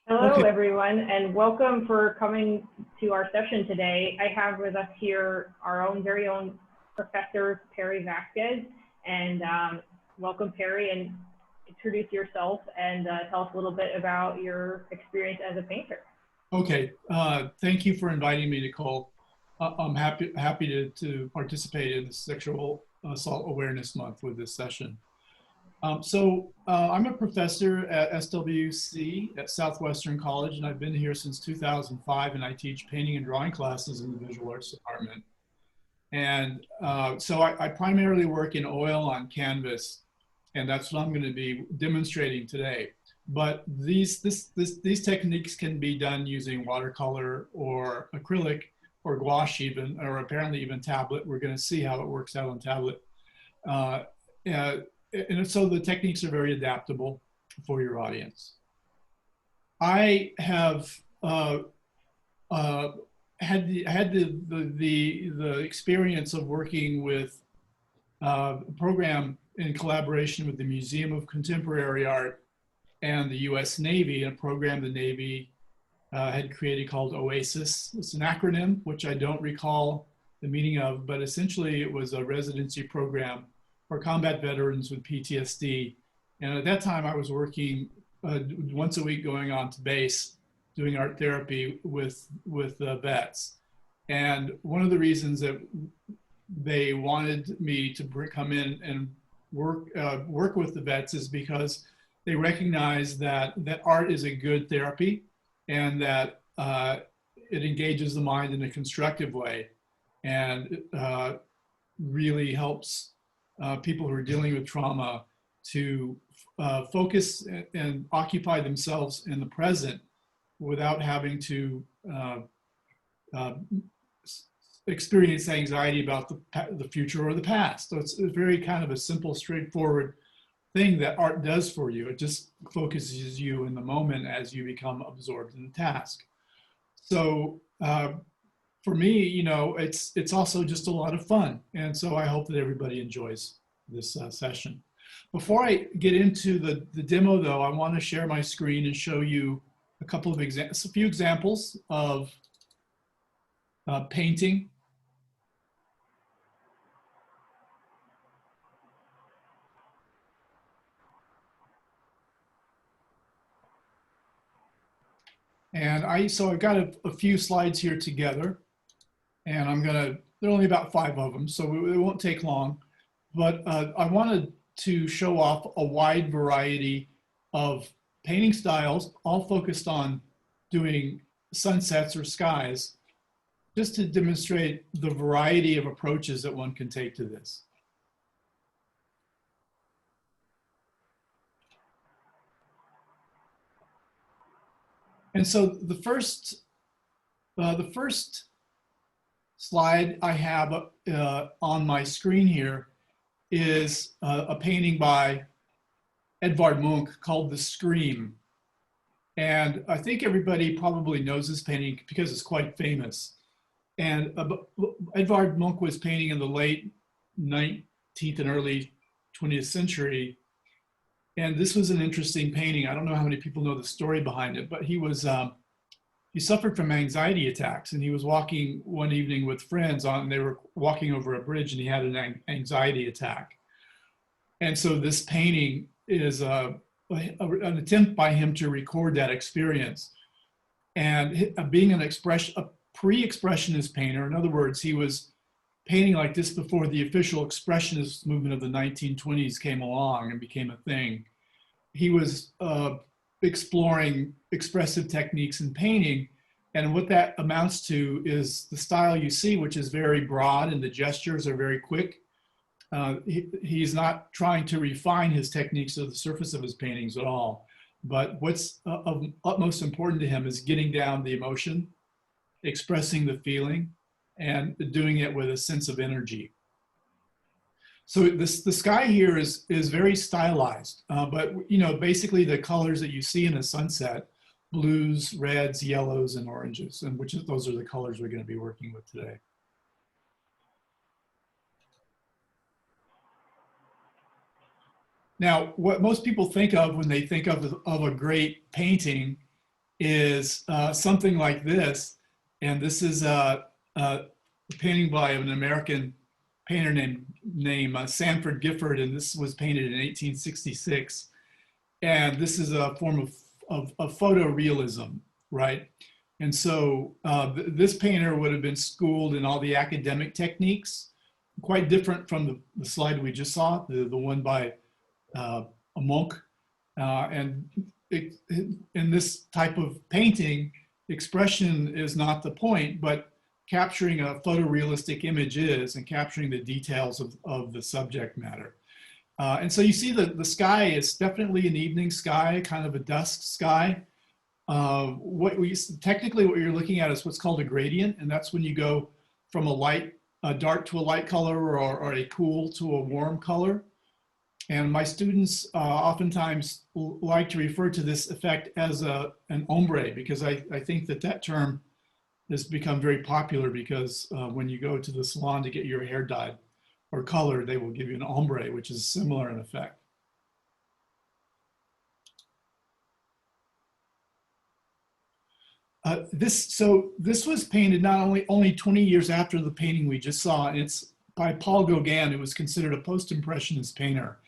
Hello, Okay, everyone, and welcome for coming to our session today. I have with us here our very own Professor Perry Vasquez, and welcome, Perry, and introduce yourself and tell us a little bit about your experience as a painter. okay. Thank you for inviting me, Nicole. I'm happy to participate in the Sexual Assault Awareness Month with this session. I'm a professor at SWC at Southwestern College, and I've been here since 2005, and I teach painting and drawing classes in the visual arts department. And I primarily work in oil on canvas, and that's what I'm going to be demonstrating today. But these techniques can be done using watercolor or acrylic or gouache even, or apparently even tablet. We're going to see how it works out on tablet. And so the techniques are very adaptable for your audience. I have had the experience of working with a program in collaboration with the Museum of Contemporary Art and the U.S. Navy, a program the Navy had created called Oasis. It's an acronym, which I don't recall the meaning of, but essentially it was a residency program for combat veterans with PTSD. And at that time I was working once a week going on to base, doing art therapy with vets. And one of the reasons that they wanted me to come in and work with the vets is because they recognize that art is a good therapy and that it engages the mind in a constructive way and really helps people who are dealing with trauma to focus and occupy themselves in the present without having to experience anxiety about the future or the past. So it's very kind of a simple, straightforward thing that art does for you. It just focuses you in the moment as you become absorbed in the task. So for me, you know, it's also just a lot of fun. And so I hope that everybody enjoys this session. Before I get into the demo though, I want to share my screen and show you a few examples of painting. And I've got a few slides here together, and there are only about 5 of them, so it won't take long. But I wanted to show off a wide variety of painting styles, all focused on doing sunsets or skies, just to demonstrate the variety of approaches that one can take to this. And so the first slide I have on my screen here is a painting by Edvard Munch called The Scream. And I think everybody probably knows this painting because it's quite famous. And Edvard Munch was painting in the late 19th and early 20th century. And this was an interesting painting. I don't know how many people know the story behind it, but he suffered from anxiety attacks, and he was walking one evening with friends they were walking over a bridge, and he had an anxiety attack. And so this painting is an attempt by him to record that experience. And being a pre-expressionist painter, in other words, he was painting like this before the official expressionist movement of the 1920s came along and became a thing. He was exploring expressive techniques in painting, and what that amounts to is the style you see, which is very broad and the gestures are very quick. He's not trying to refine his techniques to the surface of his paintings at all, but what's of utmost important to him is getting down the emotion, expressing the feeling, and doing it with a sense of energy. So the sky here is very stylized, but you know, basically the colors that you see in a sunset, blues, reds, yellows, and oranges, and those are the colors we're going to be working with today. Now, what most people think of when they think of a great painting is something like this. And this is a painting by an American painter named Sanford Gifford, and this was painted in 1866. And this is a form of photorealism, right? And so this painter would have been schooled in all the academic techniques, quite different from the slide we just saw, the one by a monk. And in this type of painting, expression is not the point, but capturing a photorealistic image is, and capturing the details of the subject matter. And so you see the sky is definitely an evening sky, kind of a dusk sky. Technically what you're looking at is what's called a gradient, and that's when you go from a dark to a light color, or a cool to a warm color. And my students oftentimes like to refer to this effect as an ombre, because I think that term has become very popular, because when you go to the salon to get your hair dyed or colored, they will give you an ombre, which is similar in effect. This was painted only 20 years after the painting we just saw, and it's by Paul Gauguin, who was considered a post-impressionist painter.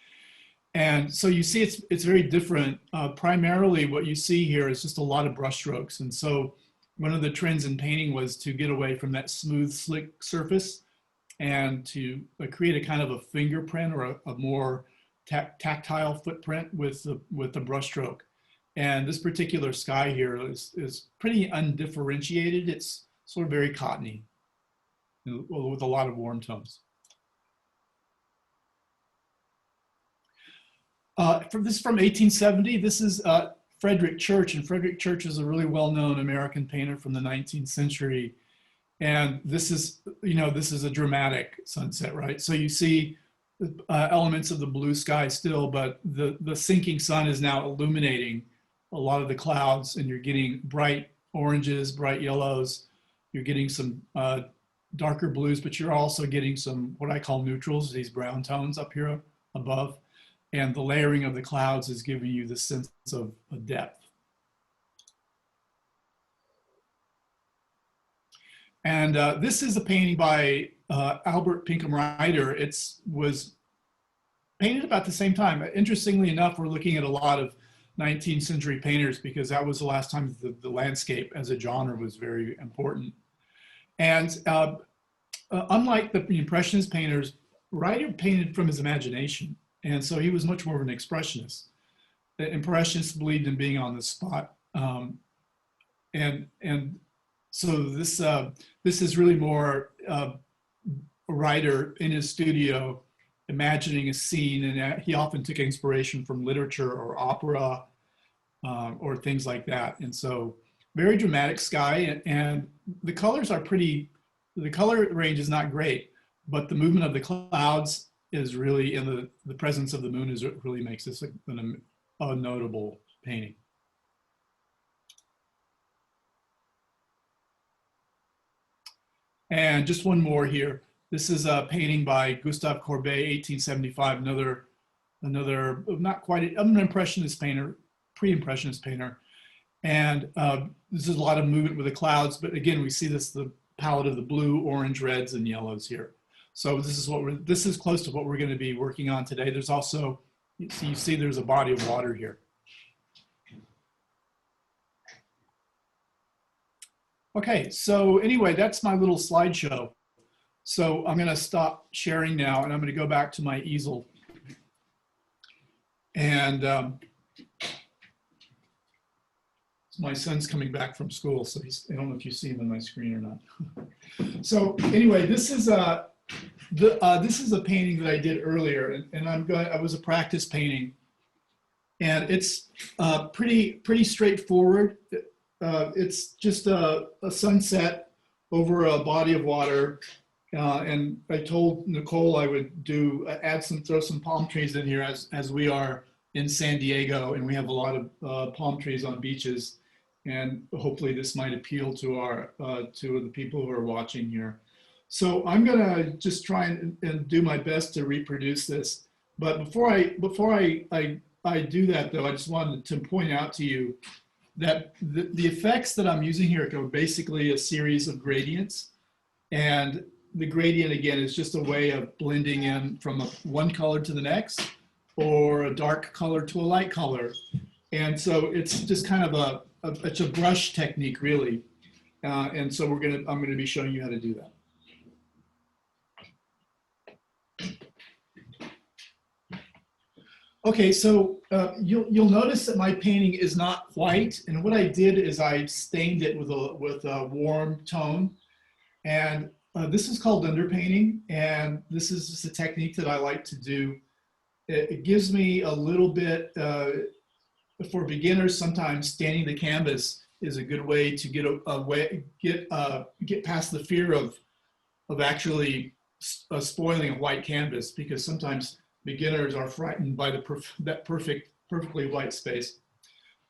And so you see it's very different. Primarily what you see here is just a lot of brushstrokes. And so one of the trends in painting was to get away from that smooth, slick surface and to create a kind of a fingerprint, or a more tactile footprint with the brushstroke. And this particular sky here is pretty undifferentiated. It's sort of very cottony with a lot of warm tones. This is from 1870. This is Frederick Church, and Frederick Church is a really well-known American painter from the 19th century. And this is a dramatic sunset, right? So you see elements of the blue sky still, but the sinking sun is now illuminating a lot of the clouds, and you're getting bright oranges, bright yellows. You're getting some darker blues, but you're also getting some what I call neutrals, these brown tones up here above. And the layering of the clouds is giving you the sense of depth. And this is a painting by Albert Pinkham Ryder. It was painted about the same time. Interestingly enough, we're looking at a lot of 19th century painters, because that was the last time the landscape as a genre was very important. And unlike the Impressionist painters, Ryder painted from his imagination. And so he was much more of an expressionist. The Impressionists believed in being on the spot. And so this is really more a writer in his studio imagining a scene, and he often took inspiration from literature or opera or things like that. And so very dramatic sky, and the colors are pretty, the color range is not great, but the movement of the clouds is really, in the presence of the moon is what really makes this a notable painting. And just one more here. This is a painting by Gustave Courbet, 1875, another not quite an impressionist painter, pre-impressionist painter. And this is a lot of movement with the clouds, but again, we see the palette of the blue, orange, reds, and yellows here. So this is close to what we're going to be working on today. There's also, you see there's a body of water here. Okay, so anyway, that's my little slideshow. So I'm going to stop sharing now, and I'm going to go back to my easel. And my son's coming back from school, so I don't know if you see him on my screen or not. So anyway, this is a painting that I did earlier, and I was a practice painting, and it's pretty straightforward. It's just a sunset over a body of water, and I told Nicole I would throw some palm trees in here as we are in San Diego, and we have a lot of palm trees on beaches, and hopefully this might appeal to the people who are watching here. So I'm gonna just try and do my best to reproduce this. But before I do that though, I just wanted to point out to you that the effects that I'm using here are basically a series of gradients. And the gradient, again, is just a way of blending in from one color to the next, or a dark color to a light color. And so it's just kind of it's a brush technique, really. And so I'm gonna be showing you how to do that. Okay, so you'll notice that my painting is not white, and what I did is I stained it with a warm tone, and this is called underpainting, and this is just a technique that I like to do. It gives me a little bit, for beginners, sometimes staining the canvas is a good way to get past the fear of actually spoiling a white canvas, because sometimes beginners are frightened by that perfectly white space,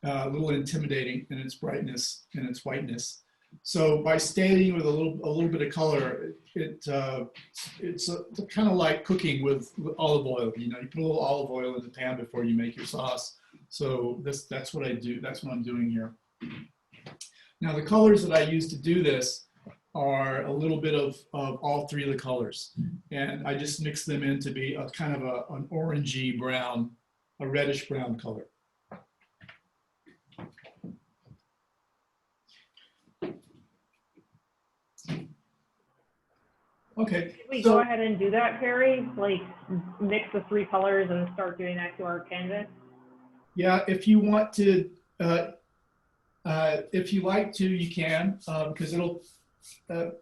a little intimidating in its brightness and its whiteness. So by staining with a little bit of color, it's kind of like cooking with olive oil. You know, you put a little olive oil in the pan before you make your sauce. So that's what I do. That's what I'm doing here. Now the colors that I use to do this are a little bit of all three of the colors, and I just mix them in to be a kind of an orangey brown, a reddish brown color. Okay. Can we go ahead and do that, Perry? Like mix the three colors and start doing that to our canvas? Yeah, if you want to, if you like to, you can, because it'll.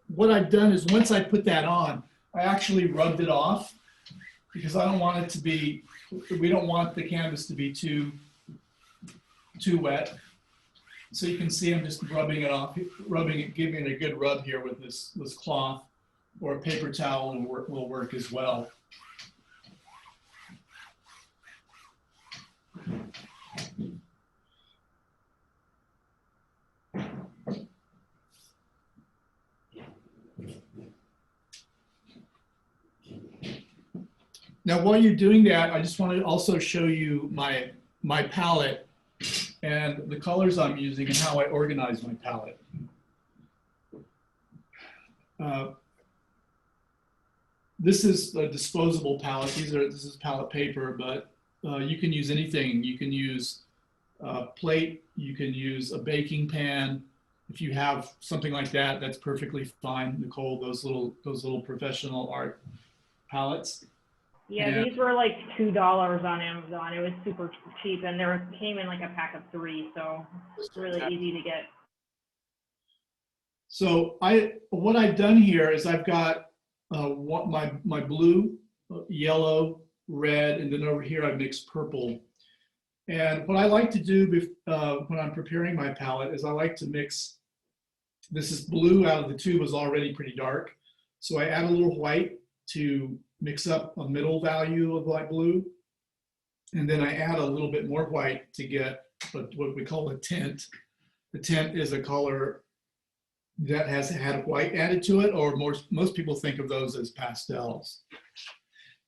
What I've done is once I put that on, I actually rubbed it off, because I don't want it to be. We don't want the canvas to be too wet. So you can see I'm just rubbing it off, giving it a good rub here with this cloth, or a paper towel will work as well. Now, while you're doing that, I just want to also show you my palette and the colors I'm using and how I organize my palette. This is a disposable palette. This is palette paper, but you can use anything. You can use a plate. You can use a baking pan. If you have something like that, that's perfectly fine. Nicole, those little professional art palettes. Yeah, and these were like $2 on Amazon. It was super cheap, and came in like a pack of 3, so it's really easy to get. So what I've done here is I've got my blue, yellow, red, and then over here I mixed purple. And what I like to do when I'm preparing my palette is I like to mix. This is blue out of the tube is already pretty dark, so I add a little white to mix up a middle value of light blue, and then I add a little bit more white to get what we call a tint. The tint is a color that has had white added to it, or most people think of those as pastels.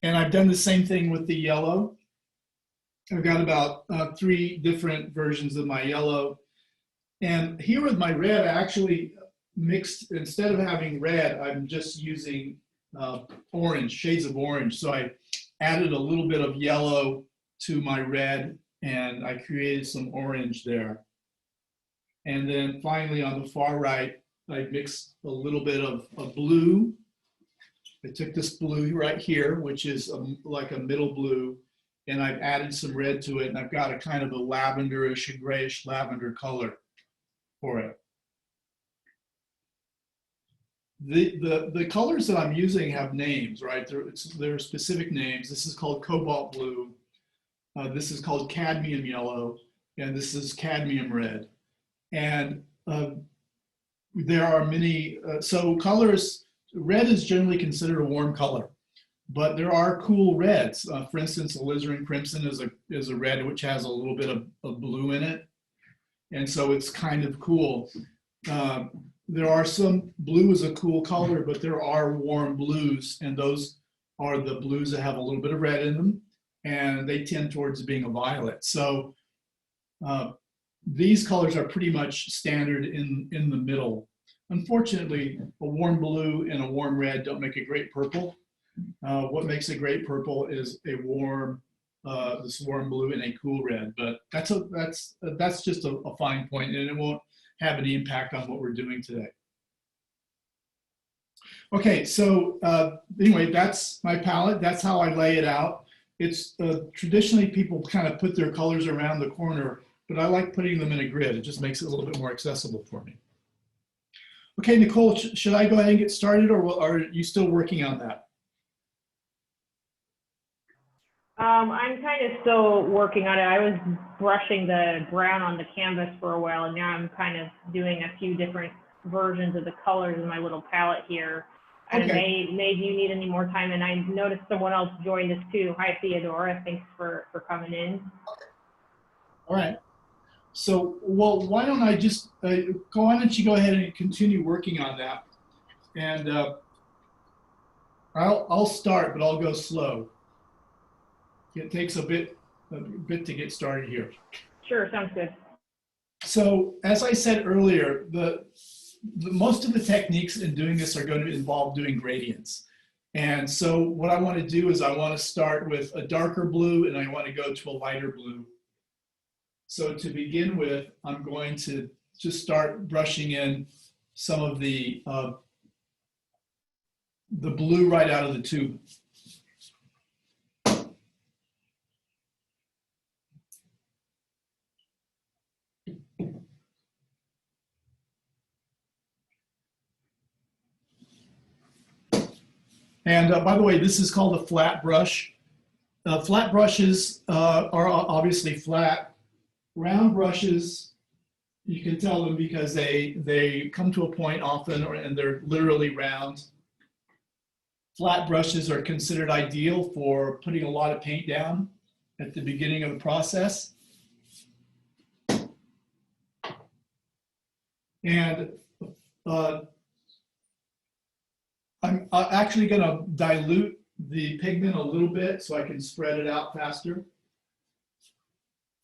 And I've done the same thing with the yellow. I've got about 3 different versions of my yellow. And here with my red, I actually mixed, instead of having red, I'm just using orange, shades of orange. So I added a little bit of yellow to my red, and I created some orange there. And then finally on the far right, I mixed a little bit of blue. I took this blue right here, which is like a middle blue, and I've added some red to it, and I've got a kind of a lavenderish, a grayish lavender color for it. The colors that I'm using have names, right? They're specific names. This is called cobalt blue. This is called cadmium yellow, and this is cadmium red. And there are many, so colors, red is generally considered a warm color, but there are cool reds. For instance, alizarin crimson is a red which has a little bit of blue in it. And so it's kind of cool. There are some, blue is a cool color, but there are warm blues, and those are the blues that have a little bit of red in them, and they tend towards being a violet. So these colors are pretty much standard in the middle. Unfortunately, a warm blue and a warm red don't make a great purple. What makes a great purple is a warm, this warm blue and a cool red. But that's just a fine point, and it won't have any impact on what we're doing today. Okay, so anyway, that's my palette. That's how I lay it out. It's traditionally people kind of put their colors around the corner, but I like putting them in a grid. It just makes it a little bit more accessible for me. Okay, Nicole, should I go ahead and get started, or are you still working on that? I'm kind of still working on it. I was brushing the brown on the canvas for a while, and now I'm kind of doing a few different versions of the colors in my little palette here. And Okay. maybe you need any more time. And I noticed someone else joined us too. Hi, Theodora. Thanks for coming in. All right. So, well, why don't I just, why don't you go ahead and continue working on that? And I'll start, but I'll go slow. It takes a bit to get started here. Sure, sounds good. So, as I said earlier, most of the techniques in doing this are going to involve doing gradients. And so what I want to do is I want to start with a darker blue and I want to go to a lighter blue. So to begin with, I'm going to just start brushing in some of the blue right out of the tube. And by the way, this is called a flat brush. Flat brushes are obviously flat. Round brushes, you can tell them because they come to a point often and they're literally round. Flat brushes are considered ideal for putting a lot of paint down at the beginning of the process. And I'm actually going to dilute the pigment a little bit so I can spread it out faster,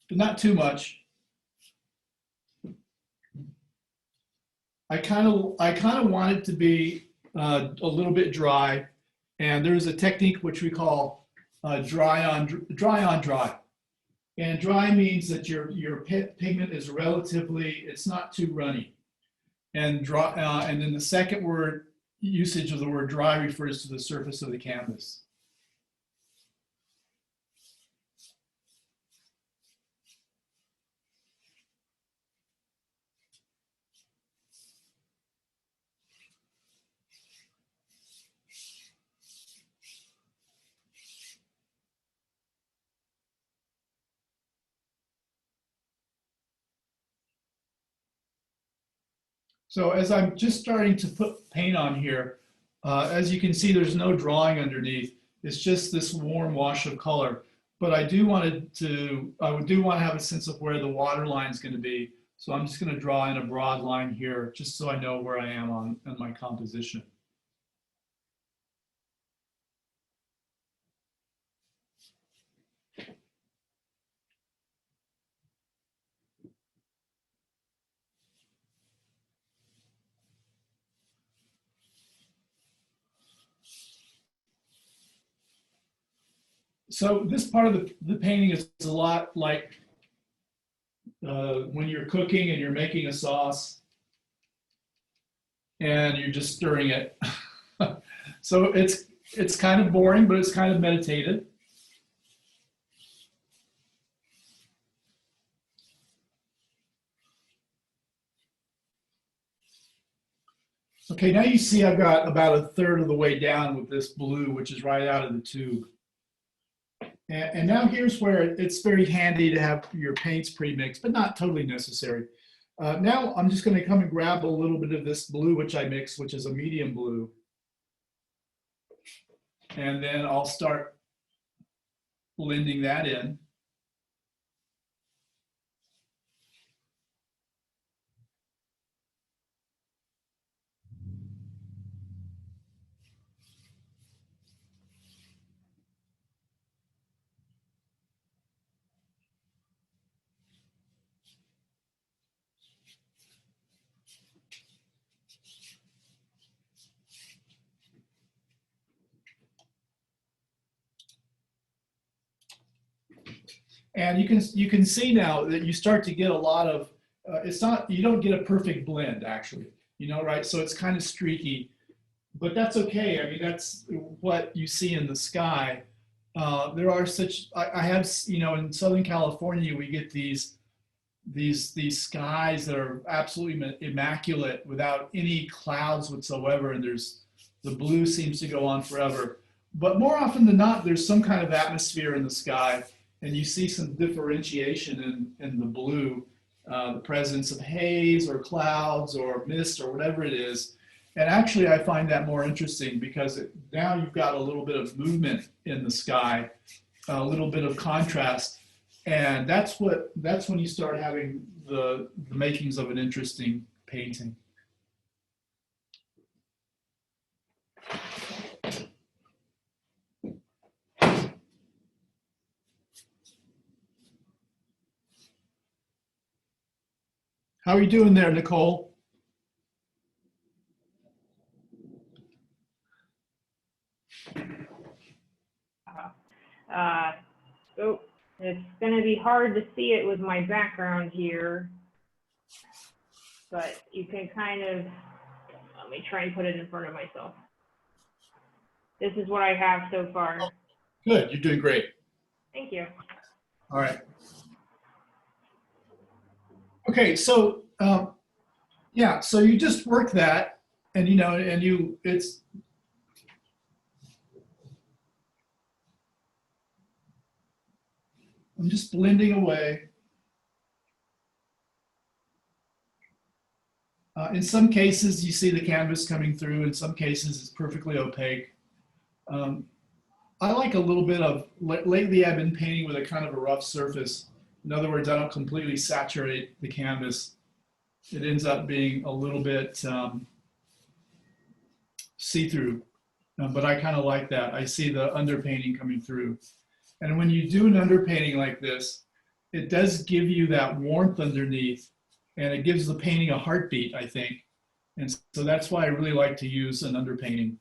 but not too much. I kind of want it to be a little bit dry, and there's a technique which we call dry on dry. And dry means that your pigment is relatively, it's not too runny. And dry, and then the second word usage of the word dry refers to the surface of the canvas. So as I'm just starting to put paint on here, as you can see, there's no drawing underneath. It's just this warm wash of color. But I do want to have a sense of where the water line is going to be. So I'm just going to draw in a broad line here, just so I know where I am on my composition. So this part of the painting is a lot like when you're cooking and you're making a sauce and you're just stirring it. So it's kind of boring, but it's kind of meditative. Okay, now you see I've got about a third of the way down with this blue, which is right out of the tube. And now here's where it's very handy to have your paints pre-mixed, but not totally necessary. Now I'm just going to come and grab a little bit of this blue, which I mixed, which is a medium blue. And then I'll start blending that in. And you can see now that you start to get a lot of, you don't get a perfect blend actually, you know, right? So it's kind of streaky, but that's okay. I mean, that's what you see in the sky. There are I have, you know, in Southern California, we get these skies that are absolutely immaculate without any clouds whatsoever. And the blue seems to go on forever. But more often than not, there's some kind of atmosphere in the sky, and you see some differentiation in the blue, the presence of haze or clouds or mist or whatever it is. And actually, I find that more interesting because now you've got a little bit of movement in the sky, a little bit of contrast, and that's when you start having the makings of an interesting painting. How are you doing there, Nicole? So it's going to be hard to see it with my background here, but you can kind of, let me try and put it in front of myself. This is what I have so far. Good, you're doing great. Thank you. All right. Okay, so yeah, so you just work that, and you know, and I'm just blending away. In some cases, you see the canvas coming through. In some cases, it's perfectly opaque. I like a little bit of, lately I've been painting with a kind of a rough surface. In other words, I don't completely saturate the canvas. It ends up being a little bit see-through, but I kind of like that. I see the underpainting coming through. And when you do an underpainting like this, it does give you that warmth underneath, and it gives the painting a heartbeat, I think. And so that's why I really like to use an underpainting,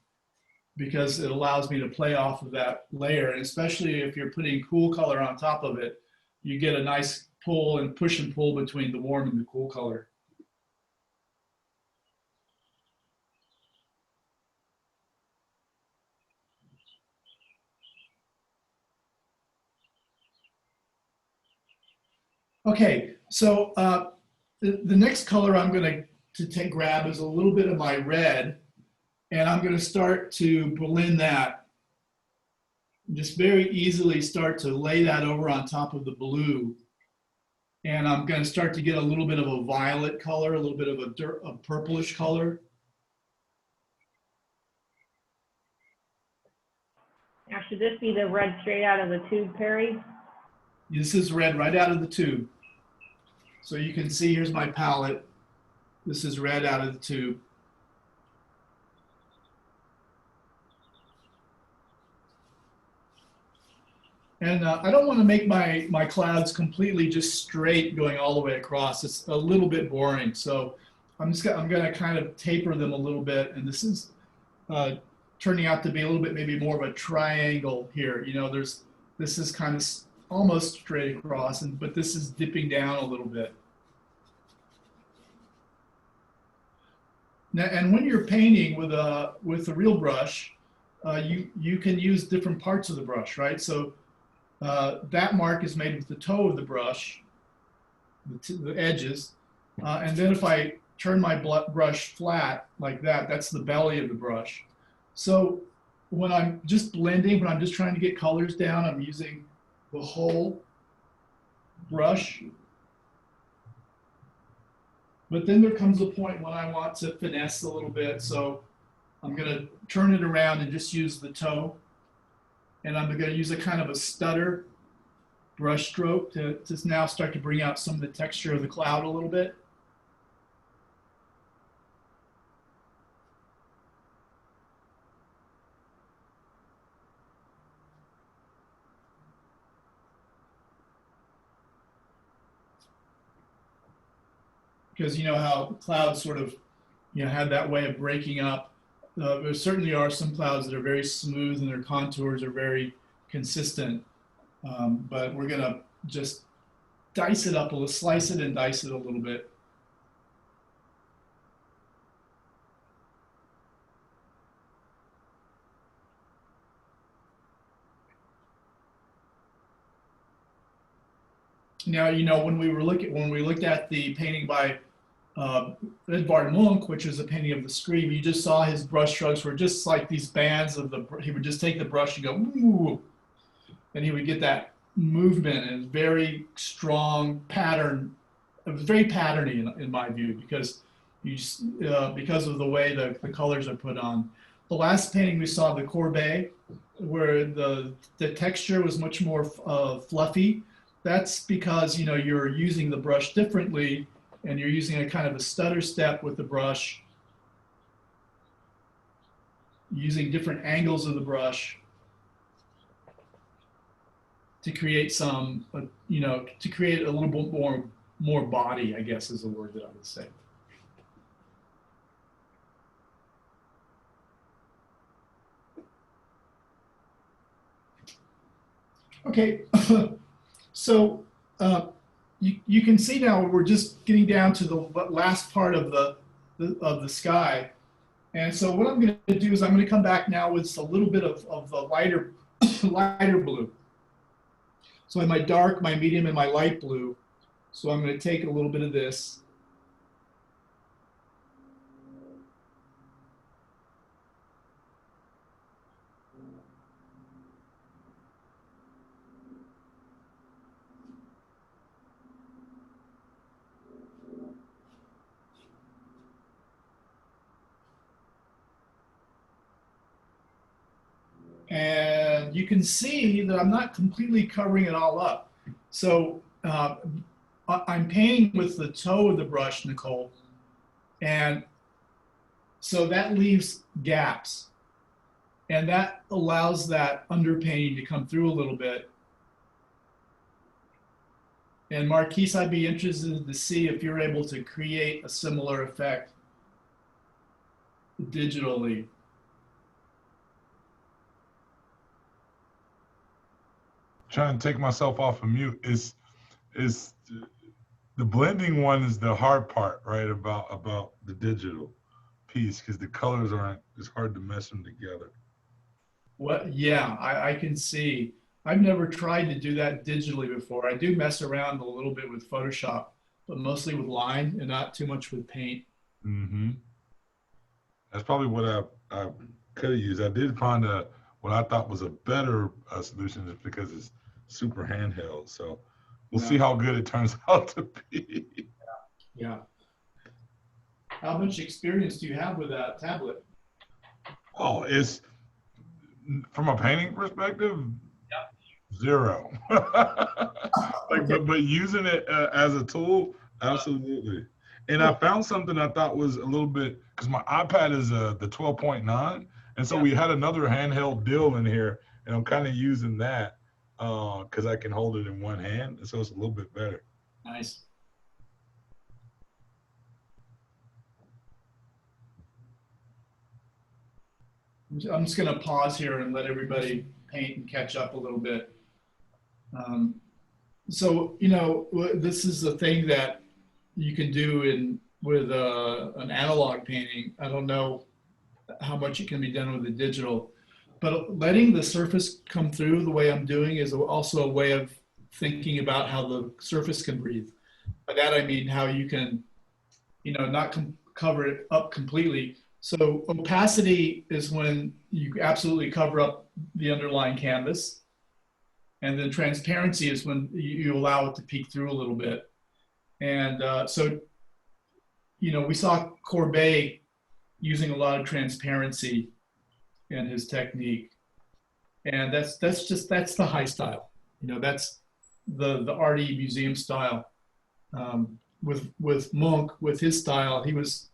because it allows me to play off of that layer. And especially if you're putting cool color on top of it, you get a nice pull and push and pull between the warm and the cool color. Okay, so the next color I'm going to grab is a little bit of my red, and I'm going to start to blend that. Just very easily start to lay that over on top of the blue. And I'm going to start to get a little bit of a violet color, a little bit of a purplish color. Now, should this be the red straight out of the tube, Perry? This is red right out of the tube. So you can see, here's my palette. This is red out of the tube. And I don't want to make my clouds completely just straight going all the way across. It's a little bit boring. So I'm going to kind of taper them a little bit. And this is turning out to be a little bit maybe more of a triangle here. You know, this is kind of almost straight across, but this is dipping down a little bit. Now, and when you're painting with a real brush, you can use different parts of the brush, right? So that mark is made with the toe of the brush, the edges, and then if I turn my brush flat like that, that's the belly of the brush. So when I'm just blending, when I'm just trying to get colors down, I'm using the whole brush. But then there comes a point when I want to finesse a little bit. So I'm going to turn it around and just use the toe. And I'm going to use a kind of a stutter brush stroke to now start to bring out some of the texture of the cloud a little bit. Because you know how clouds sort of, you know, have that way of breaking up. There certainly are some clouds that are very smooth and their contours are very consistent. But we're going to just dice it up a little, slice it and dice it a little bit. Now, you know, when we looked at the painting by Edvard Munch, which is a painting of the Scream, you just saw his brush strokes were just like these bands of the, he would just take the brush and go, ooh, and he would get that movement and very strong pattern. It was very patterny in my view, because you just, because of the way the colors are put on. The last painting we saw, the Courbet, where the texture was much more fluffy. That's because, you know, you're using the brush differently, and you're using a kind of a stutter step with the brush, using different angles of the brush to create some, you know, to create a little bit more body, I guess is the word that I would say. Okay, so you can see now we're just getting down to the last part of the sky. And so what I'm going to do is I'm going to come back now with a little bit of the lighter blue. So I have my dark, my medium, and my light blue. So I'm going to take a little bit of this. And you can see that I'm not completely covering it all up. So I'm painting with the toe of the brush, Nicole. And so that leaves gaps. And that allows that underpainting to come through a little bit. And Marquise, I'd be interested to see if you're able to create a similar effect digitally. Trying to take myself off of mute is the blending one is the hard part, right? About the digital piece, because the colors aren't, it's hard to mesh them together. What? Yeah, I can see. I've never tried to do that digitally before. I do mess around a little bit with Photoshop, but mostly with line and not too much with paint. Mm-hmm. That's probably what I could have used. I did find what I thought was a better solution, just because it's super handheld. So we'll see how good it turns out to be. Yeah. How much experience do you have with that tablet? Oh, it's from a painting perspective, zero. Okay. but using it as a tool, absolutely. And I found something I thought was a little bit, because my iPad is the 12.9, and so we had another handheld deal in here, and I'm kind of using that because I can hold it in one hand, and so it's a little bit better. Nice. I'm just going to pause here and let everybody paint and catch up a little bit. So, you know, this is the thing that you can do with an analog painting. I don't know how much it can be done with the digital, but letting the surface come through the way I'm doing is also a way of thinking about how the surface can breathe. By that I mean how you can, you know, not cover it up completely. So opacity is when you absolutely cover up the underlying canvas. And then transparency is when you allow it to peek through a little bit. And so, you know, we saw Courbet using a lot of transparency in his technique. And that's the high style. You know, that's the arty museum style. With Munch, with his style, he was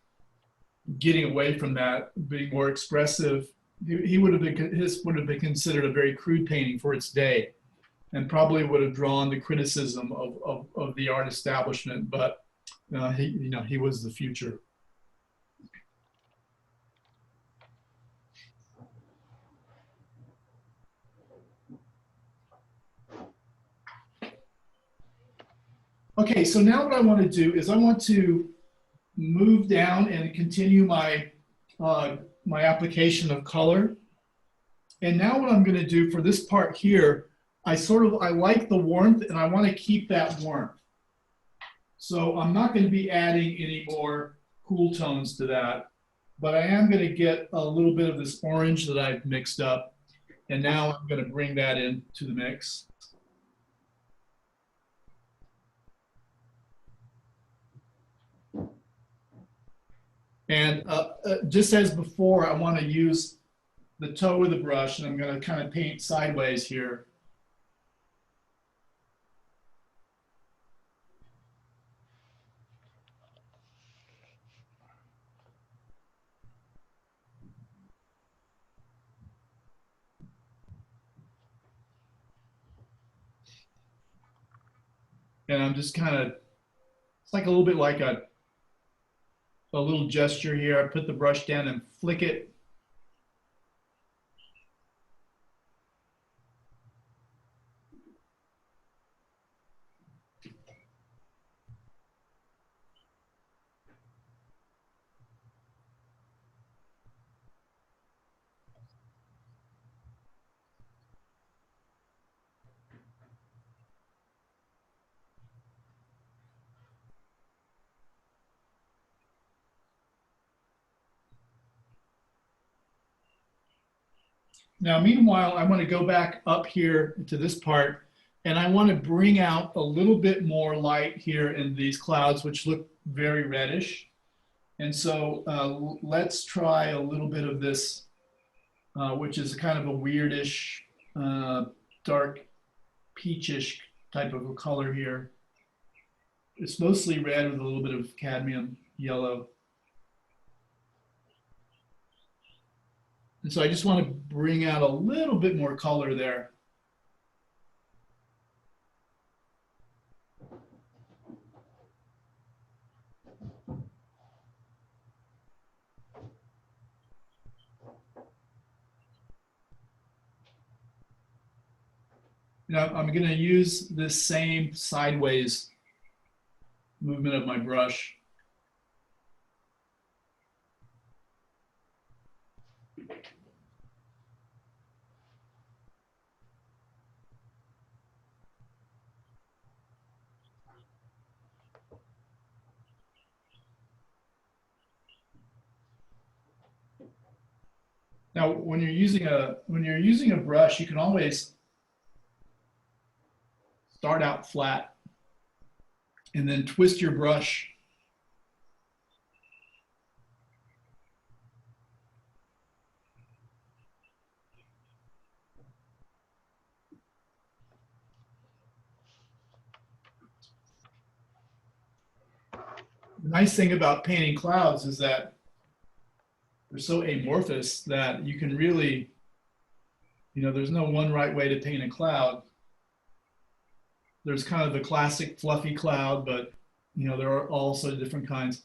getting away from that, being more expressive. His would have been considered a very crude painting for its day, and probably would have drawn the criticism of the art establishment. But he was the future. Okay, so now what I want to do is I want to move down and continue my, my application of color. And now what I'm going to do for this part here, I like the warmth and I want to keep that warmth. So I'm not going to be adding any more cool tones to that, but I am going to get a little bit of this orange that I've mixed up. And now I'm going to bring that into the mix. And just as before, I want to use the toe of the brush, and I'm going to kind of paint sideways here. And I'm just kind of, it's like a little bit like a little gesture here. I put the brush down and flick it. Now, meanwhile, I want to go back up here to this part, and I want to bring out a little bit more light here in these clouds, which look very reddish. And so let's try a little bit of this, which is kind of a weirdish, dark peachish type of a color here. It's mostly red with a little bit of cadmium yellow. And so I just want to bring out a little bit more color there. Now I'm going to use this same sideways movement of my brush. Now, when you're using a brush, you can always start out flat and then twist your brush The nice thing about painting clouds is that they're so amorphous that you can really, there's no one right way to paint a cloud. There's kind of the classic fluffy cloud, but there are also different kinds.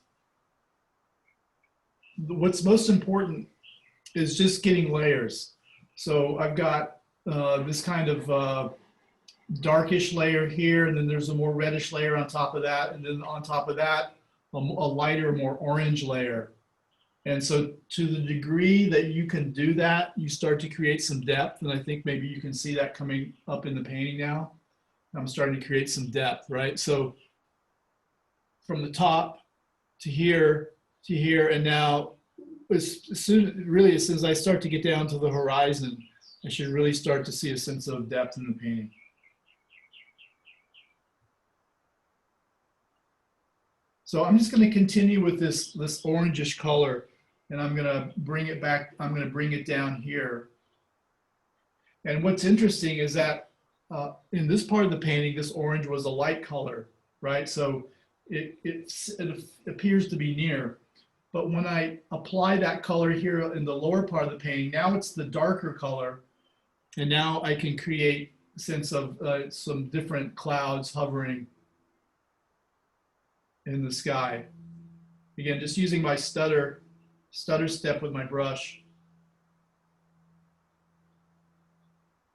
What's most important is just getting layers. So I've got this kind of darkish layer here, and then there's a more reddish layer on top of that, and then on top of that, a lighter, more orange layer. And so to the degree that you can do that, you start to create some depth. And I think maybe you can see that coming up in the painting now. I'm starting to create some depth, right? So from the top to here, and now as soon as I start to get down to the horizon, I should really start to see a sense of depth in the painting. So I'm just going to continue with this orangish color, and I'm going to bring it back. I'm going to bring it down here. And what's interesting is that in this part of the painting, this orange was a light color, right? So it appears to be near. But when I apply that color here in the lower part of the painting, now it's the darker color. And now I can create a sense of some different clouds hovering in the sky. Again, just using my stutter step with my brush.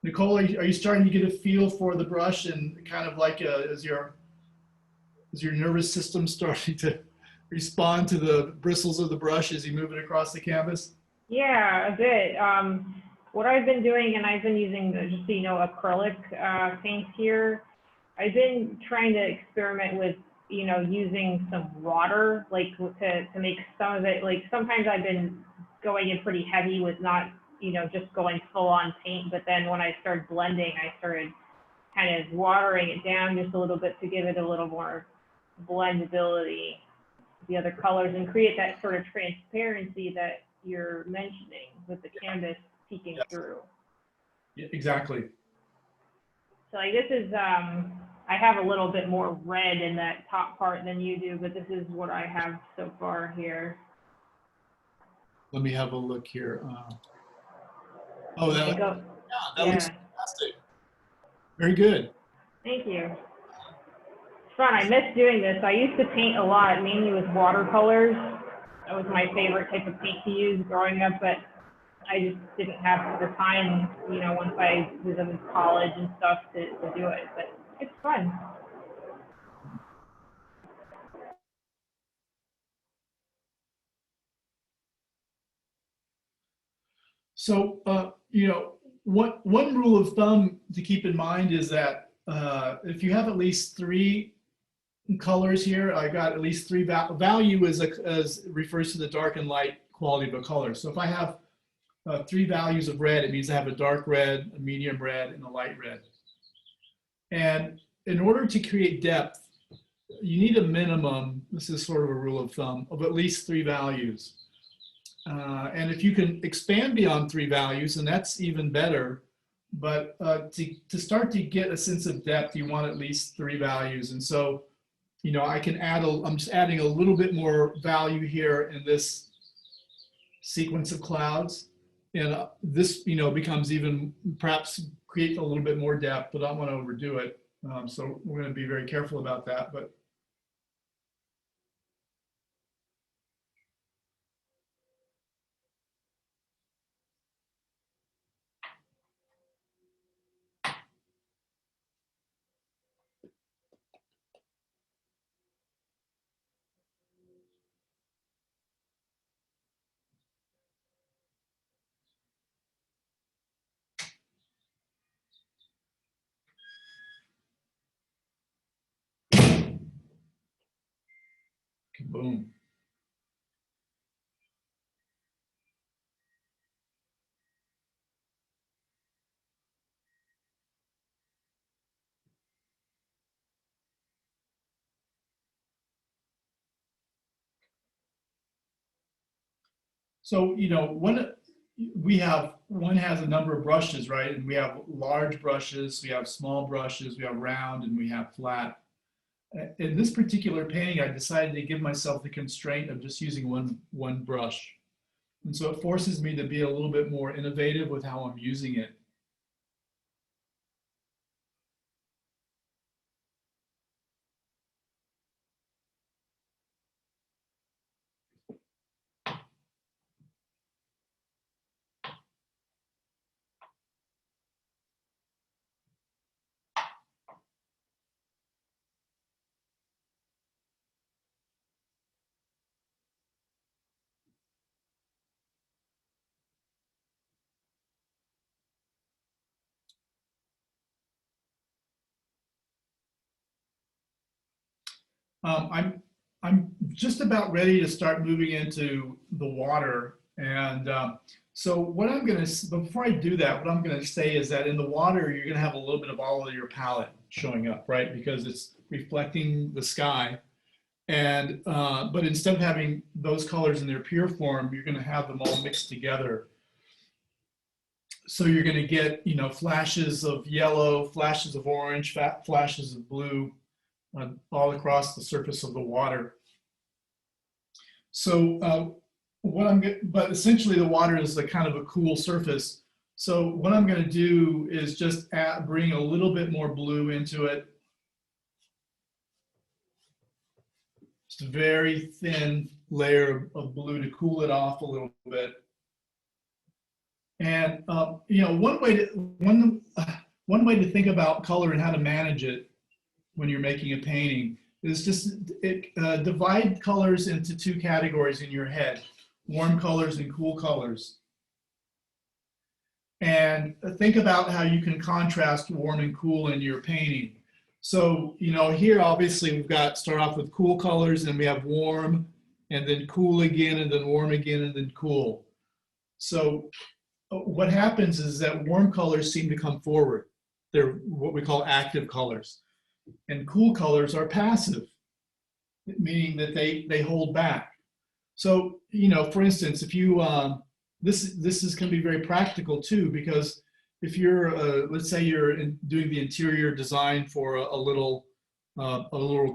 Nicole, are you starting to get a feel for the brush and kind of like as you're is your nervous system starting to respond to the bristles of the brush as you move it across the canvas? Yeah, a bit. What I've been doing, and I've been using just so you know, acrylic paints here. I've been trying to experiment with, you know, using some water, like to make some of it. Like sometimes I've been going in pretty heavy with not, you know, just going full on paint. But then when I started blending, I started kind of watering it down just a little bit to give it a little more blendability, the other colors, and create that sort of transparency that you're mentioning with the canvas peeking Yes. through. Yeah, exactly. So like this is, I have a little bit more red in that top part than you do, but this is what I have so far here. Let me have a look here. Oh, that, That that looks fantastic. Very good. Thank you. It's fun. I miss doing this. I used to paint a lot, mainly with watercolors. That was my favorite type of paint to use growing up, but I just didn't have the time, you know, once I was in college and stuff to do it. But it's fun. So, you know, one rule of thumb to keep in mind is that if you have at least 3 colors here, I got at least 3 value as refers to the dark and light quality of a color. So if I have 3 values of red, it means I have a dark red, a medium red, and a light red. And in order to create depth, you need a minimum, this is sort of a rule of thumb, of at least 3 values. And if you can expand beyond 3 values, and that's even better, but to start to get a sense of depth, you want at least 3 values. And so, you know, I can add, I'm just adding a little bit more value here in this sequence of clouds. And this, you know, becomes even, perhaps create a little bit more depth, but I don't want to overdo it. So we're going to be very careful about that. But boom. So, you know, one has a number of brushes, right? And we have large brushes, we have small brushes, we have round, and we have flat. In this particular painting, I decided to give myself the constraint of just using one brush. And so it forces me to be a little bit more innovative with how I'm using it. I'm just about ready to start moving into the water. And so what I'm going to, before I do that, what I'm going to say is that in the water, you're going to have a little bit of all of your palette showing up, right? Because it's reflecting the sky. And, but instead of having those colors in their pure form, you're going to have them all mixed together. So you're going to get, you know, flashes of yellow, flashes of orange, flashes of blue, all across the surface of the water. So but essentially the water is a kind of a cool surface. So what I'm going to do is just bring a little bit more blue into it. Just a very thin layer of blue to cool it off a little bit. And you know, one way to think about color and how to manage it when you're making a painting is just divide colors into two categories in your head: warm colors and cool colors. And think about how you can contrast warm and cool in your painting. So, you know, here obviously we've got, start off with cool colors, and we have warm, and then cool again, and then warm again, and then cool. So what happens is that warm colors seem to come forward. They're what we call active colors. And cool colors are passive, meaning that they hold back. So, you know, for instance, if you, this is going to be very practical too, because if you're, let's say you're doing the interior design for a little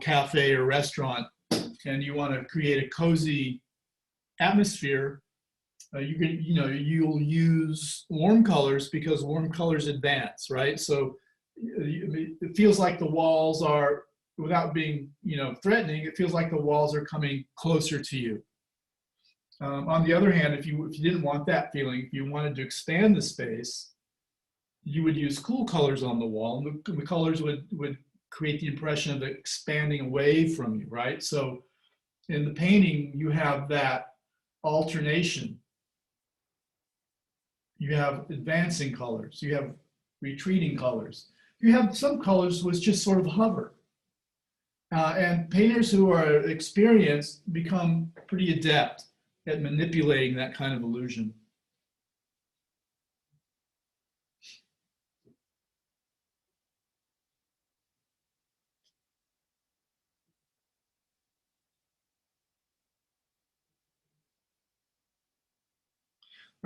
cafe or restaurant, and you want to create a cozy atmosphere, you'll use warm colors because warm colors advance, right? So it feels like the walls are, without being, you know, threatening, it feels like the walls are coming closer to you. On the other hand, if you didn't want that feeling, if you wanted to expand the space, you would use cool colors on the wall, and the colors would create the impression of it expanding away from you, right? So in the painting, you have that alternation. You have advancing colors, you have retreating colors. You have some colors which just sort of hover. And painters who are experienced become pretty adept at manipulating that kind of illusion.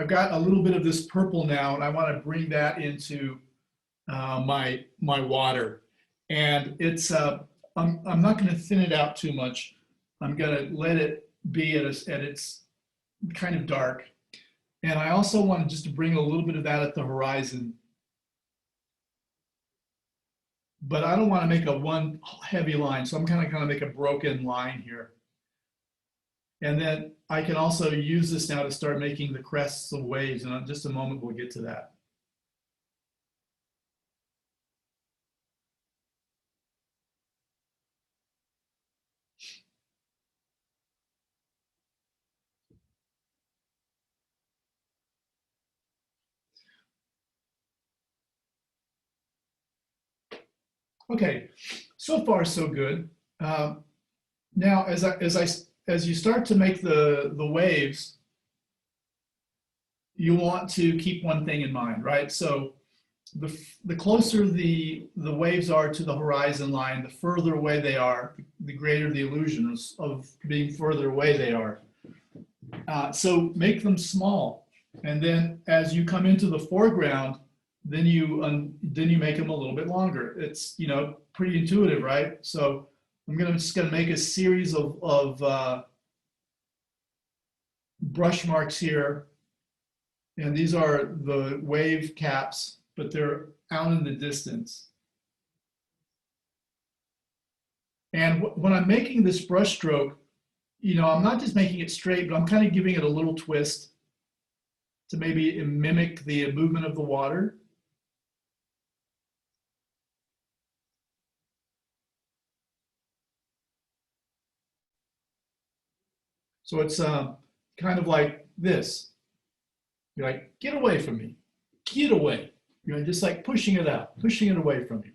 I've got a little bit of this purple now, and I want to bring that into my water. And it's, I'm not going to thin it out too much. I'm going to let it be at its kind of dark. And I also wanted just to bring a little bit of that at the horizon. But I don't want to make a one heavy line, so I'm kind of make a broken line here. And then I can also use this now to start making the crests of waves, and in just a moment we'll get to that. Okay, so far so good. Now, as you start to make the waves, you want to keep one thing in mind, right? So the closer the waves are to the horizon line, the further away they are, the greater the illusion of being further away they are. So make them small, and then as you come into the foreground, then you make them a little bit longer. It's, you know, pretty intuitive, right? So I'm just gonna make a series of brush marks here, and these are the wave caps, but they're out in the distance. And when I'm making this brush stroke, you know, I'm not just making it straight, but I'm kind of giving it a little twist to maybe mimic the movement of the water. So it's kind of like this. You're like, get away from me, get away. You're just like pushing it out, pushing it away from you.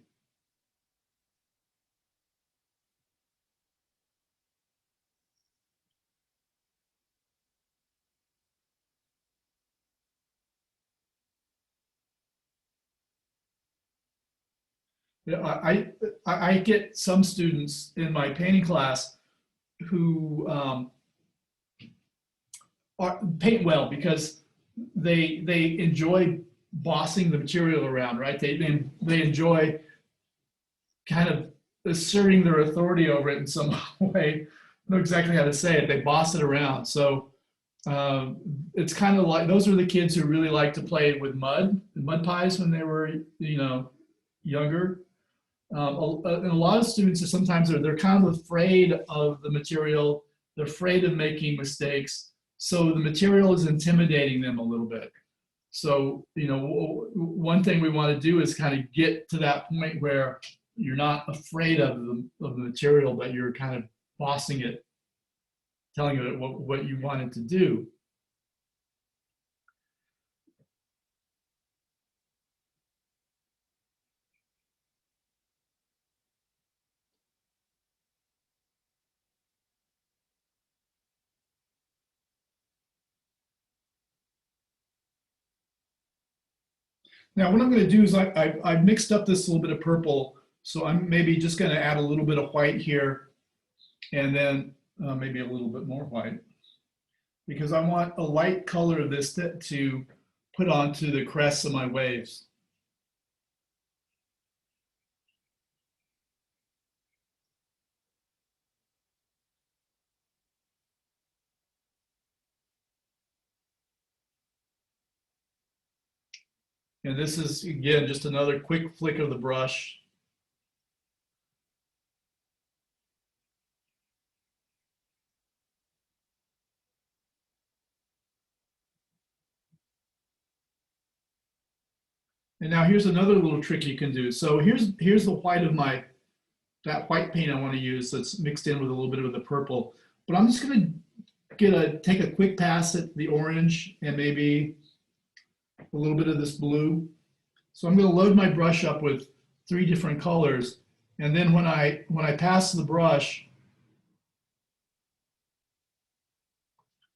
You know, I get some students in my painting class who paint well because they enjoy bossing the material around, right? They enjoy kind of asserting their authority over it in some way. I don't know exactly how to say it. They boss it around. So it's kind of like, those are the kids who really like to play with mud pies when they were, you know, younger. And a lot of students are sometimes they're kind of afraid of the material. They're afraid of making mistakes. So the material is intimidating them a little bit. So, you know, one thing we want to do is kind of get to that point where you're not afraid of the material, but you're kind of bossing it, telling it what you want it to do. Now, what I'm going to do is I've mixed up this little bit of purple, so I'm maybe just going to add a little bit of white here, and then maybe a little bit more white, because I want a light color of this to put onto the crests of my waves. And this is, again, just another quick flick of the brush. And now here's another little trick you can do. So here's the white of that white paint I want to use that's mixed in with a little bit of the purple. But I'm just going to take a quick pass at the orange and maybe a little bit of this blue. So I'm going to load my brush up with 3 different colors. And then when I pass the brush,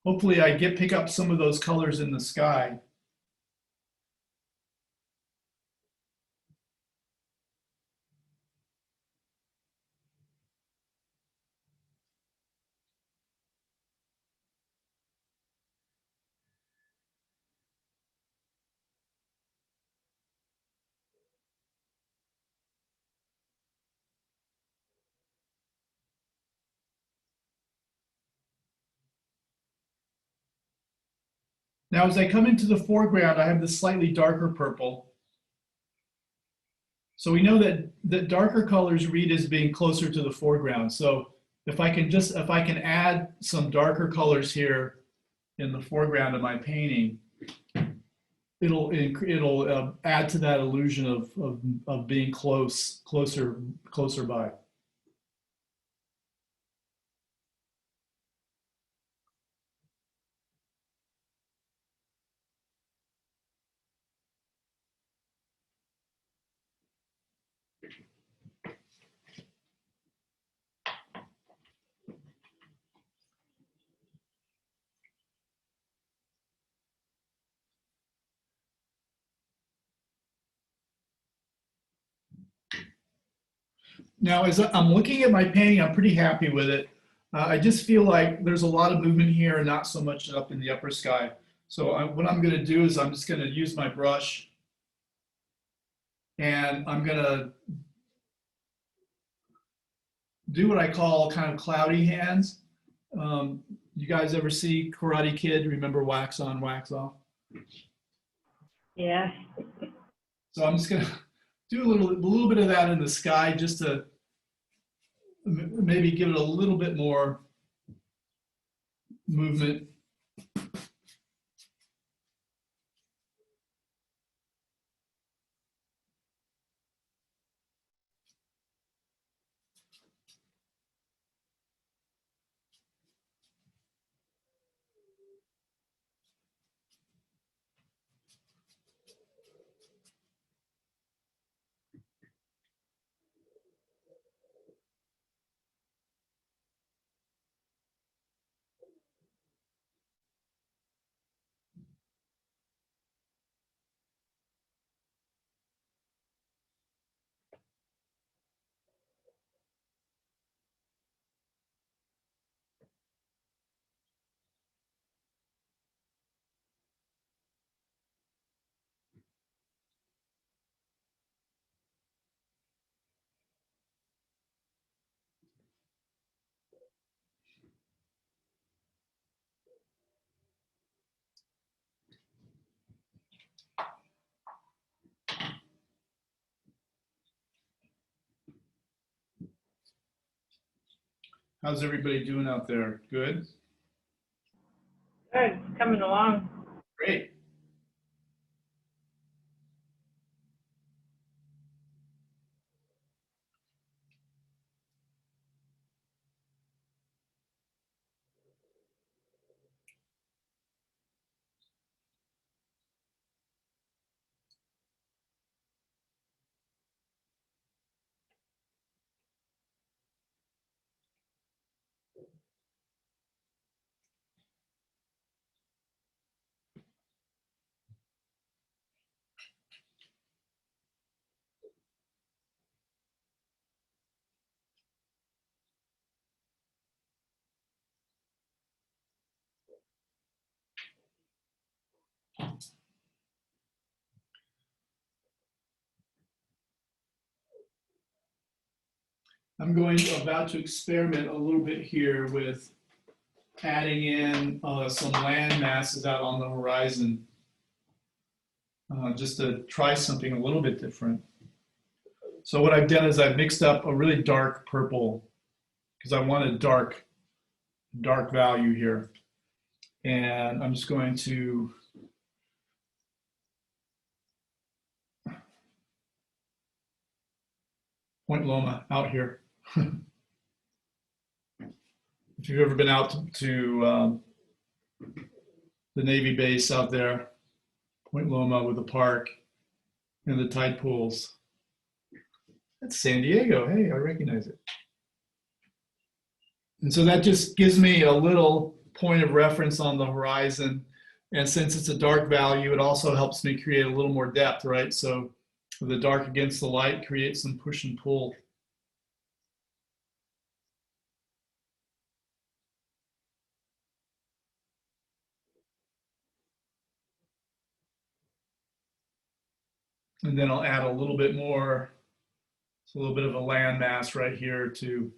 hopefully I pick up some of those colors in the sky. Now, as I come into the foreground, I have this slightly darker purple. So we know that darker colors read as being closer to the foreground. So if I can add some darker colors here in the foreground of my painting, it'll add to that illusion of being closer by. Now, as I'm looking at my painting, I'm pretty happy with it. I just feel like there's a lot of movement here and not so much up in the upper sky. So what I'm going to do is I'm just going to use my brush and I'm going to do what I call kind of cloudy hands. You guys ever see Karate Kid? Remember wax on, wax off? Yeah. So I'm just going to do a little bit of that in the sky just to maybe give it a little bit more movement. How's everybody doing out there? Good? Good. Coming along. Great. I'm about to experiment a little bit here with adding in some land masses out on the horizon, just to try something a little bit different. So what I've done is I've mixed up a really dark purple because I want a dark value here. And I'm just going to Point Loma out here. If you've ever been out to the Navy base out there, Point Loma with the park and the tide pools. That's San Diego. Hey, I recognize it. And so that just gives me a little point of reference on the horizon. And since it's a dark value, it also helps me create a little more depth, right? So the dark against the light creates some push and pull. And then I'll add a little bit more, it's a little bit of a land mass right here too.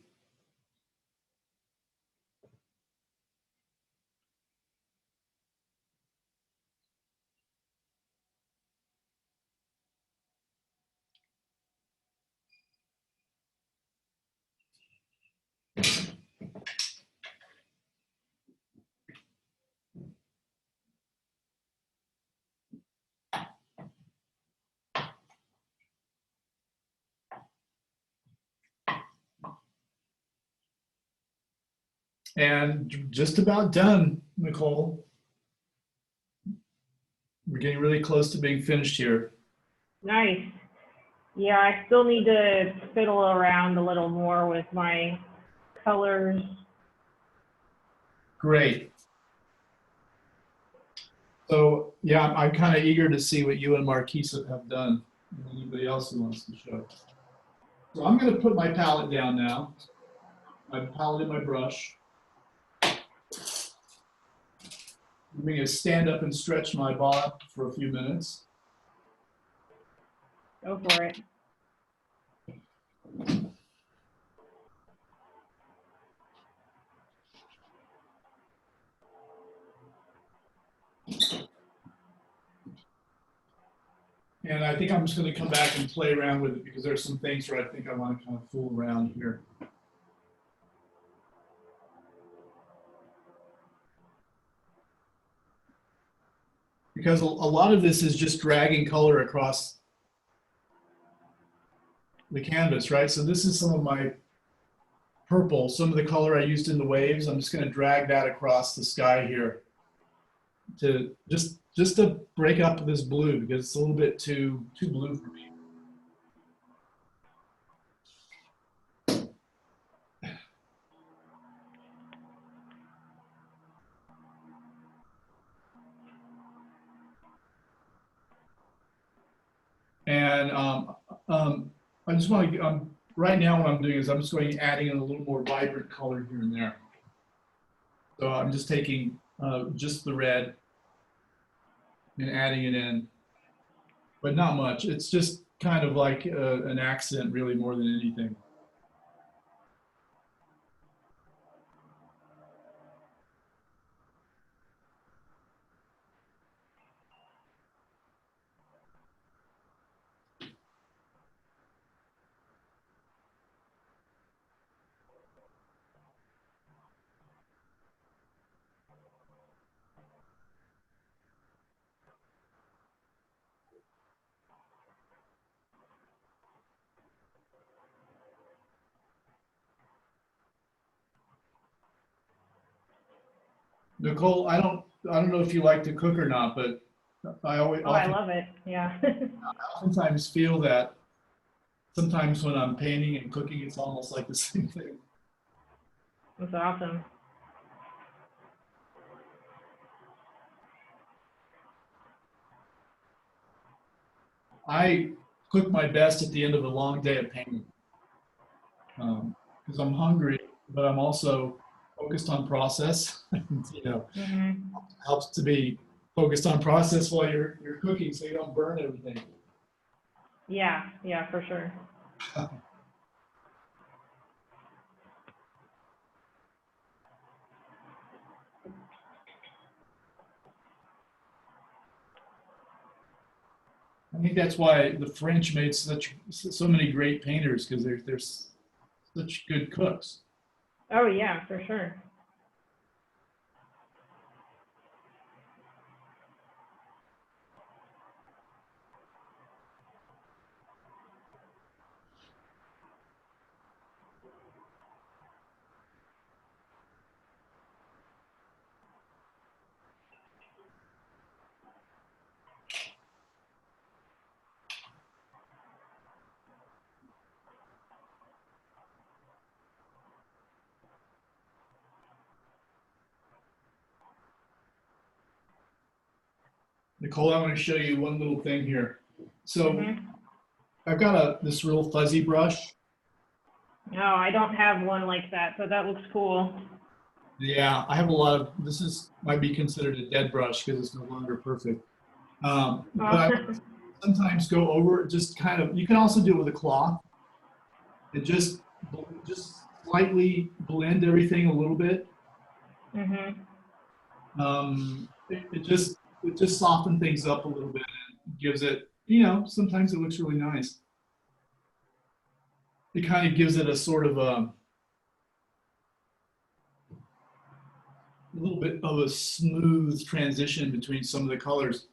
And just about done, Nicole. We're getting really close to being finished here. Nice. Yeah, I still need to fiddle around a little more with my colors. Great. So yeah, I'm kind of eager to see what you and Marquise have done. Anybody else who wants to show. So I'm going to put my palette down now. My palette and my brush. I'm going to stand up and stretch my body for a few minutes. Go for it. And I think I'm just going to come back and play around with it because there's some things where I think I want to kind of fool around here. Because a lot of this is just dragging color across the canvas, right? So this is some of my purple, some of the color I used in the waves. I'm just going to drag that across the sky here to just to break up this blue because it's a little bit too blue for me. And I just want to, right now what I'm doing is I'm just going adding in a little more vibrant color here and there. So I'm just taking just the red and adding it in, but not much. It's just kind of like an accent really more than anything. Nicole, I don't know if you like to cook or not, but I I love it. Yeah. I oftentimes feel that sometimes when I'm painting and cooking, it's almost like the same thing. That's awesome. I cook my best at the end of a long day of painting because I'm hungry, but I'm also focused on process. You know, helps to be focused on process while you're cooking, so you don't burn everything. Yeah, for sure. I think that's why the French made so many great painters, because they're such good cooks. Oh yeah, for sure. Nicole, I want to show you one little thing here. So Mhm. I've got this real fuzzy brush. No, I don't have one like that, but that looks cool. Yeah, I have a lot of, might be considered a dead brush because it's no longer perfect. But I sometimes go over it, just kind of, you can also do it with a cloth. And just slightly blend everything a little bit. Mhm. It just softens things up a little bit and gives it, you know, sometimes it looks really nice. It kind of gives it a sort of a little bit of a smooth transition between some of the colors.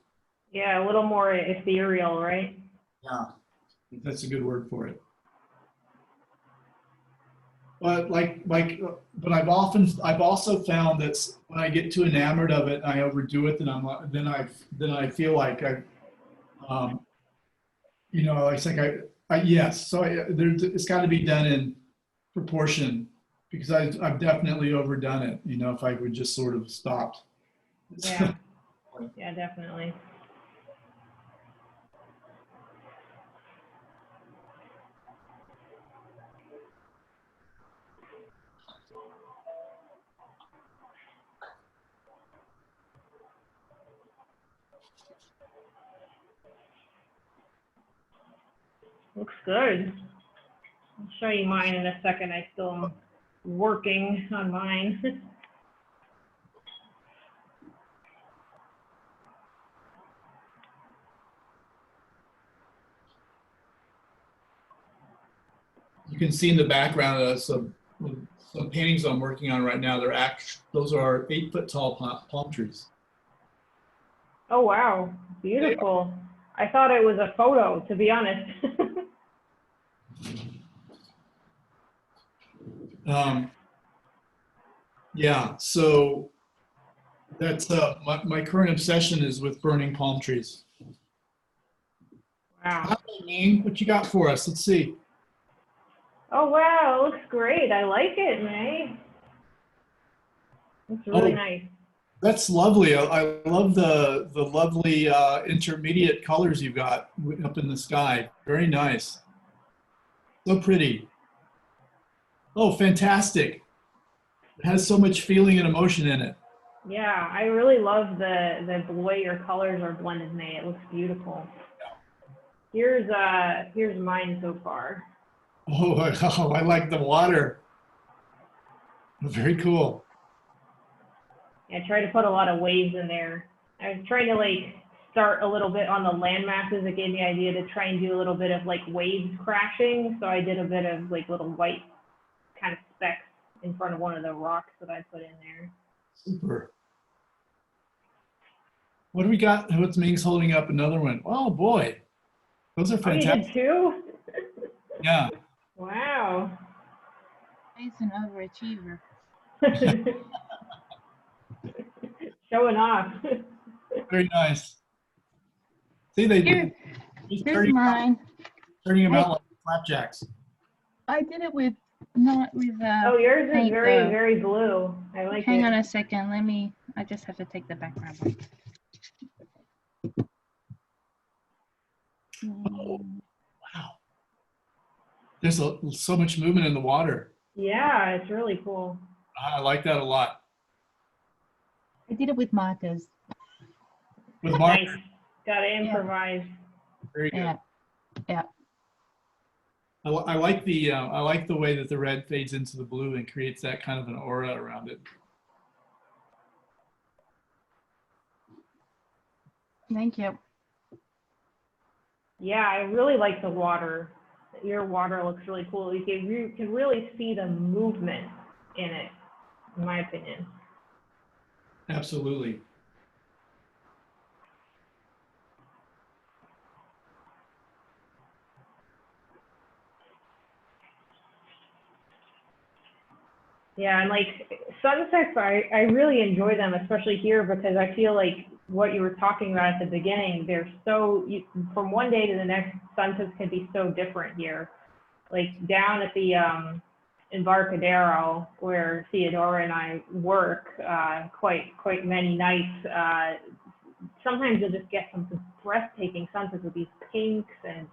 Yeah, a little more ethereal, right? Yeah, that's a good word for it. But but I've also found that when I get too enamored of it and I overdo it, then I feel like you know, it's like yes. So it's got to be done in proportion, because I've definitely overdone it. You know, if I would just sort of stopped. Yeah. Yeah, definitely. Looks good. I'll show you mine in a second. I still am working on mine. You can see in the background some paintings I'm working on right now. Those are 8-foot tall palm trees. Oh, wow. Beautiful. I thought it was a photo, to be honest. Yeah, so that's my current obsession is with burning palm trees. Wow. Hi, Amy. What you got for us? Let's see. Oh, wow. It looks great. I like it, May. It's really nice. That's lovely. I love the lovely intermediate colors you've got up in the sky. Very nice. So pretty. Oh, fantastic. It has so much feeling and emotion in it. Yeah, I really love the way your colors are blended, May. It looks beautiful. Here's mine so far. Oh, I like the water. Very cool. I try to put a lot of waves in there. I was trying to like start a little bit on the land masses. It gave me the idea to try and do a little bit of like waves crashing. So I did a bit of like little white kind of specks in front of one of the rocks that I put in there. Super. What do we got? What's Ming's holding up another one? Oh boy, those are Oh, you fantastic. did too? Yeah. Wow. He's an overachiever. Showing off. Very nice. See, Here's turning mine. them out like flapjacks. I did it with, not with Oh, yours is paint, very, though. very blue. I like Hang it. on a second. I just have to take the background off. Oh, wow. There's so much movement in the water. Yeah, it's really cool. I like that a lot. I did it with markers. With Mark, Nice. Gotta improvise. very good. Yeah. Yeah. I like the way that the red fades into the blue and creates that kind of an aura around it. Thank you. Yeah, I really like the water. Your water looks really cool. You can really see the movement in it, in my opinion. Absolutely. Yeah, and like sunsets, I really enjoy them, especially here, because I feel like what you were talking about at the beginning, they're so, from one day to the next, sunsets can be so different here. Like down at the Embarcadero, where Theodora and I work quite many nights, sometimes you'll just get some breathtaking sunsets with these pinks and,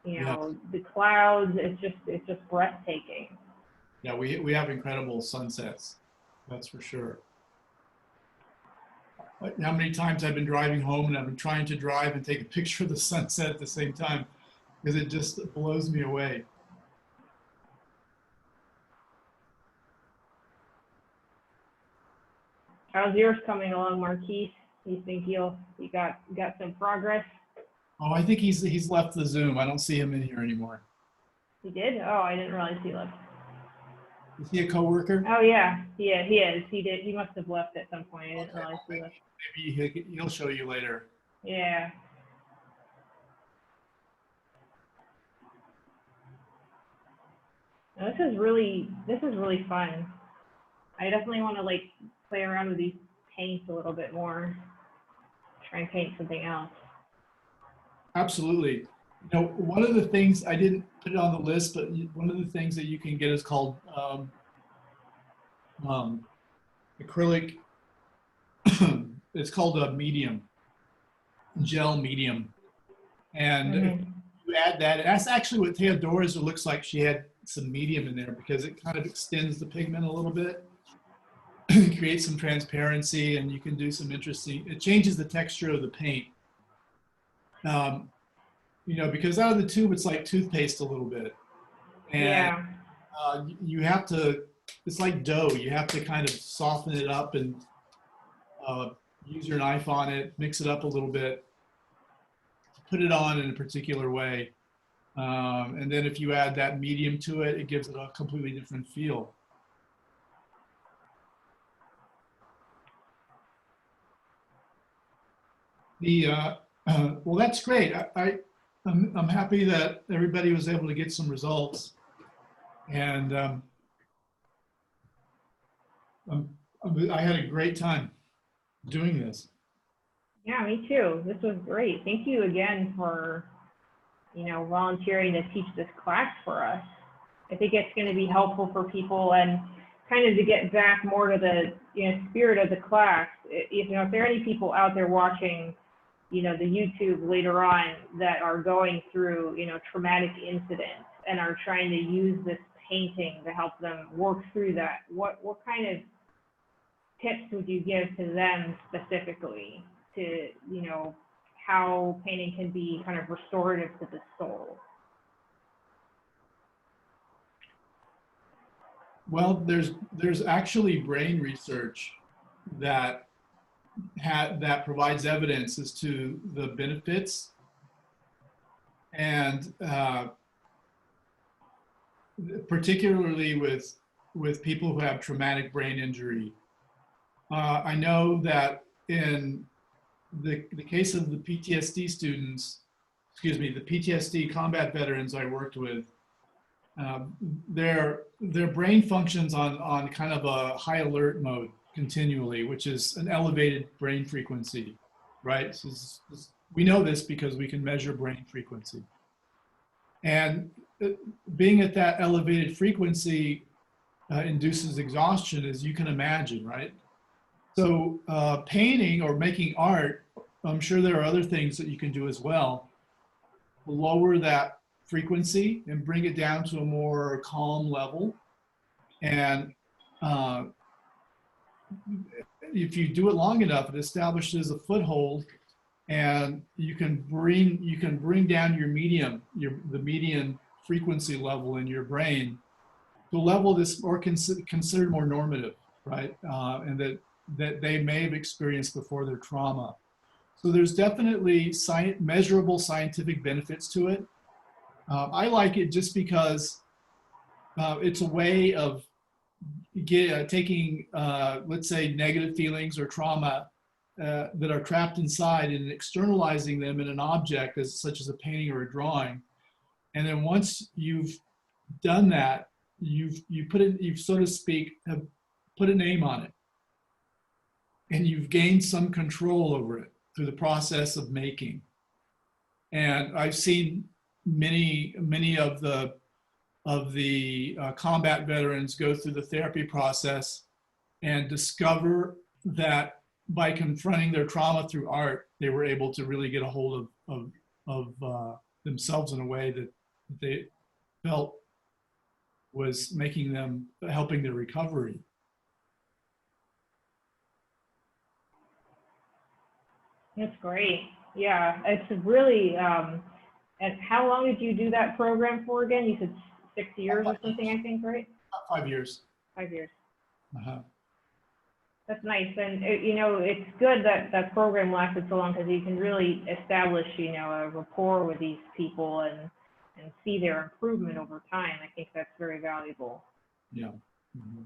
you know, the clouds. It's just breathtaking. Yeah, we have incredible sunsets, that's for sure. Like how many times I've been driving home and I've been trying to drive and take a picture of the sunset at the same time, because it just blows me away. How's yours coming along, Marquise? You think you got some progress? Oh, I think he's left the Zoom. I don't see him in here anymore. He did? Oh, I didn't realize he left. Is he a coworker? Oh yeah, he is. He did. He must have left at some point. I didn't Okay, realize he left. maybe he'll show you later. Yeah. Now, this is really fun. I definitely want to like play around with these paints a little bit more. Try and paint something else. Absolutely. You know, one of the things, I didn't put it on the list, but one of the things that you can get is called acrylic. It's called a medium, gel medium. And you add that, and that's actually what Theodora's looks like. She had some medium in there because it kind of extends the pigment a little bit, creates some transparency, and you can do some interesting, it changes the texture of the paint. You know, because out of the tube, it's like toothpaste a little bit. And you have to, it's like dough. You have to kind of soften it up and use your knife on it, mix it up a little bit, put it on in a particular way. And then if you add that medium to it, it gives it a completely different feel. Well, that's great. I'm happy that everybody was able to get some results, and I had a great time doing this. Yeah, me too. This was great. Thank you again for, you know, volunteering to teach this class for us. I think it's going to be helpful for people, and kind of to get back more to the, you know, spirit of the class. If, you know, if there are any people out there watching, you know, the YouTube later on that are going through, you know, traumatic incidents and are trying to use this painting to help them work through that, what kind of tips would you give to them specifically to, you know, how painting can be kind of restorative to the soul? Well, there's actually brain research that provides evidence as to the benefits, and particularly with people who have traumatic brain injury. I know that in the case of the PTSD students, excuse me, the PTSD combat veterans I worked with, their brain functions on kind of a high alert mode continually, which is an elevated brain frequency, right? So we know this because we can measure brain frequency. And being at that elevated frequency induces exhaustion, as you can imagine, right? So painting or making art, I'm sure there are other things that you can do as well, lower that frequency and bring it down to a more calm level. And if you do it long enough, it establishes a foothold, and you can bring down your medium, the median frequency level in your brain to a level that's more considered more normative, right? And that they may have experienced before their trauma. So there's definitely measurable scientific benefits to it. I like it just because it's a way of taking, let's say, negative feelings or trauma that are trapped inside and externalizing them in an object such as a painting or a drawing. And then once you've done that, you've so to speak have put a name on it, and you've gained some control over it through the process of making. And I've seen many of the combat veterans go through the therapy process and discover that by confronting their trauma through art, they were able to really get a hold of themselves in a way that they felt was helping their recovery. That's great. Yeah, it's really, and how long did you do that program for again? You said 6 years or something, I think, right? 5 years. 5 years. Uh-huh. That's nice. And, you know, it's good that that program lasted so long because you can really establish, you know, a rapport with these people and see their improvement over time. I think that's very valuable. Yeah. Mm-hmm.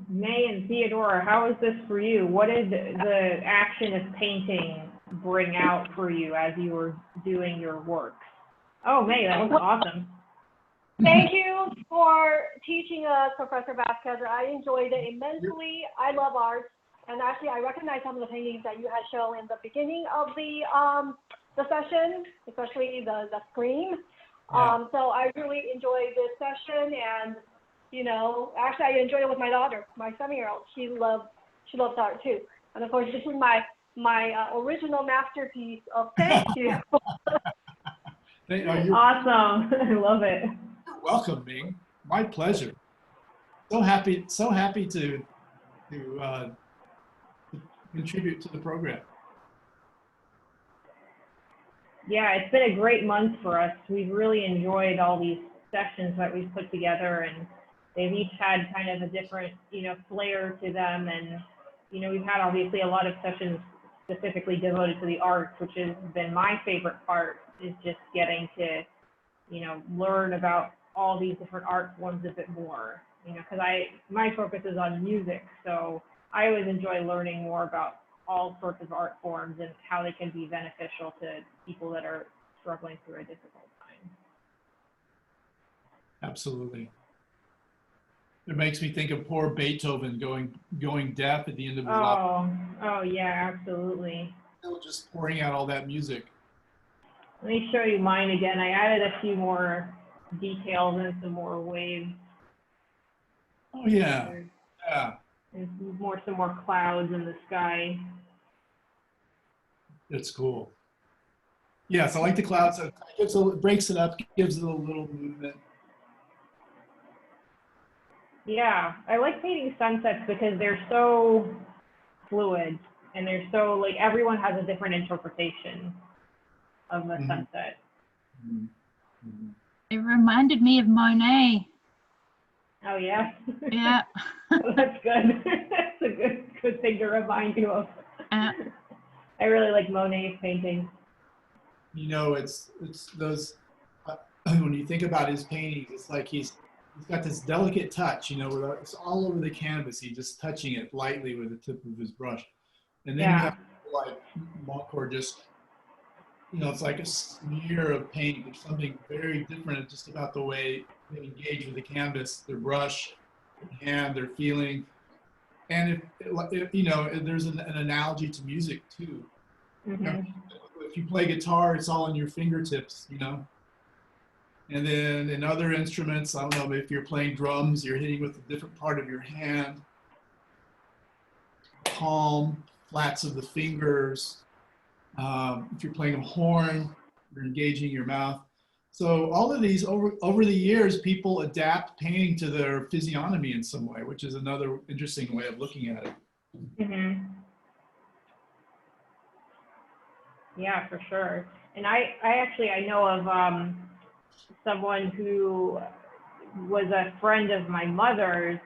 May and Theodora, how is this for you? What did the action of painting bring out for you as you were doing your works? Oh, May, that was awesome. Thank you for teaching us, Professor Vasquez. I enjoyed it immensely. I love art, and actually, I recognize some of the paintings that you had shown in the beginning of the session, especially the scream. Yeah. So I really enjoyed this session, and you know, actually, I enjoyed it with my daughter, my 7-year-old. She loves art too, and of course, this is my original masterpiece of thank you. Awesome. I love it. You're welcome, Ming. My pleasure. So happy to contribute to the program. Yeah, it's been a great month for us. We've really enjoyed all these sessions that we've put together, and they've each had kind of a different, you know, flair to them. And, you know, we've had obviously a lot of sessions specifically devoted to the arts, which has been my favorite part, is just getting to, you know, learn about all these different art forms a bit more, you know, because my focus is on music. So I always enjoy learning more about all sorts of art forms and how they can be beneficial to people that are struggling through a difficult time. Absolutely. It makes me think of poor Beethoven going deaf at the end of his life. Oh yeah, absolutely. Still just pouring out all that music. Let me show you mine again. I added a few more details and some more waves. Oh yeah, yeah. And some more clouds in the sky. It's cool. Yes, I like the clouds. It breaks it up, gives it a little movement. Yeah, I like painting sunsets because they're so fluid and they're so, like, everyone has a different interpretation of a sunset. Mm-hmm. It reminded me of Monet. Oh yeah. Yeah. Well, that's good. That's a good thing to remind you of. I really like Monet's paintings. You know, it's those. When you think about his paintings, it's like he's got this delicate touch. You know, where it's all over the canvas. He's just touching it lightly with the tip of his brush, and then you have like Montcor just. You know, it's like a smear of paint. There's something very different just about the way they engage with the canvas, their brush, their hand, their feeling. And if you know, there's an analogy to music too. Mm-hmm. You know, if you play guitar, it's all in your fingertips, you know. And then in other instruments, I don't know, if you're playing drums, you're hitting with a different part of your hand. Palm, flats of the fingers. If you're playing a horn, you're engaging your mouth. So all of these, over the years, people adapt painting to their physiognomy in some way, which is another interesting way of looking at it. Mm-hmm. Yeah, for sure. And I know of someone who was a friend of my mother's,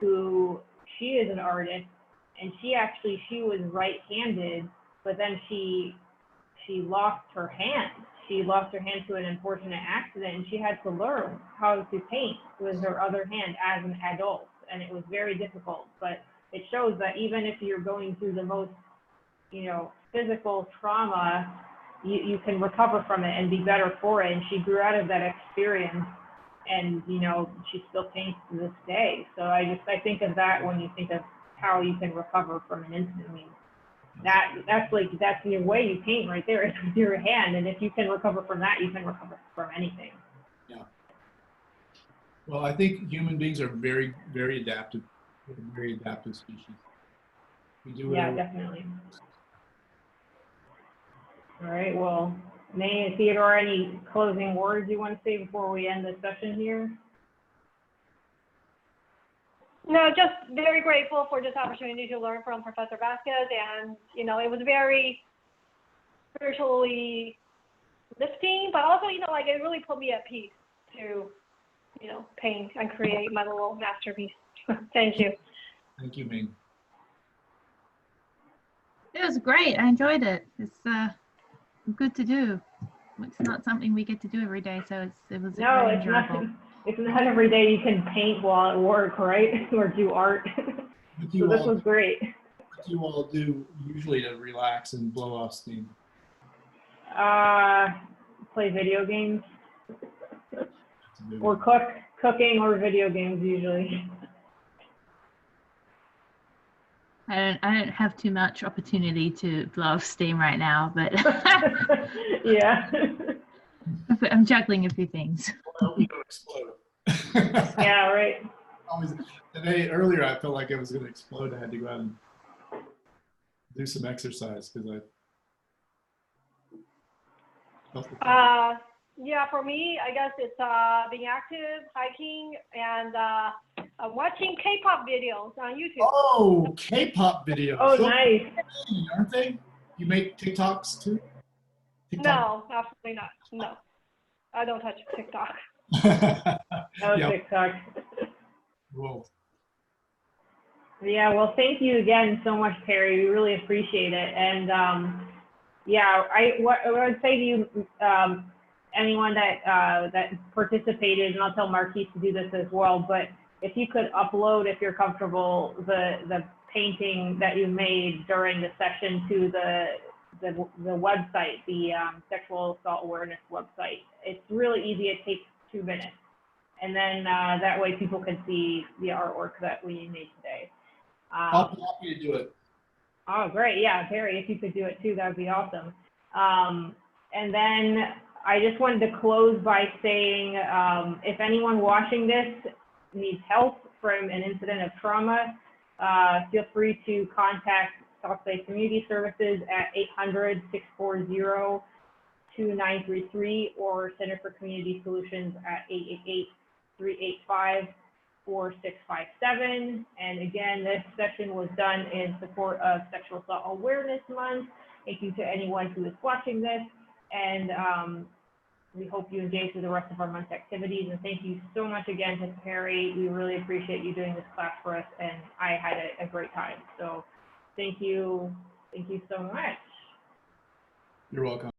who she is an artist, and she was right-handed, but then she lost her hand. She lost her hand to an unfortunate accident, and she had to learn how to paint with her other hand as an adult, and it was very difficult. But it shows that even if you're going through the most, physical trauma, you can recover from it and be better for it. And she grew out of that experience, and she still paints to this day. So I think of that when you think of how you can recover from an incident. I mean, that's your way you paint right there, is with your hand. And if you can recover from that, you can recover from anything. Yeah. Well, I think human beings are very, very adaptive. We're a very adaptive species. We do Yeah, definitely. All right. Well, May and Theodore, any closing words you want to say before we end the session here? No, just very grateful for this opportunity to learn from Professor Vasquez, and it was very spiritually lifting, but also it really put me at peace to paint and create my little masterpiece. Thank you. Thank you, Ming. It was great. I enjoyed it. It's good to do. It's not something we get to do every day, so it was No, very it's enjoyable. not. It's not every day you can paint while at work, right? Or do art. So this was great. What do you all do usually to relax and blow off steam? Play video games or cooking or video games usually. I don't have too much opportunity to blow off steam right now, but Yeah. I'm juggling a few things. Well, we don't explode. Yeah, right. Earlier, I felt like I was going to explode. I had to go out and do some exercise because I felt the Yeah, for me, I guess it's being active, hiking, and watching K-pop videos on YouTube. Oh, K-pop videos. Oh, So nice. funny, aren't they? You make TikToks too? No, absolutely not. No, I don't touch TikTok. Oh, Yeah. TikTok. Whoa. Yeah, well, thank you again so much, Perry. We really appreciate it. And what I would say to you, anyone that participated, and I'll tell Marquise to do this as well, but if you could upload, if you're comfortable, the painting that you made during the session to the website, the Sexual Assault Awareness website. It's really easy. It takes 2 minutes. And then that way people can see the artwork that we made today. I'll be happy to do it. Oh, great. Yeah, Perry, if you could do it too, that would be awesome. And then I just wanted to close by saying, if anyone watching this needs help from an incident of trauma, feel free to contact Southside Community Services at 800-640-2933 or Center for Community Solutions at 888-385-4657. And again, this session was done in support of Sexual Assault Awareness Month. Thank you to anyone who is watching this. And we hope you engage with the rest of our month's activities. And thank you so much again to Perry. We really appreciate you doing this class for us, and I had a great time. So thank you so much. You're welcome.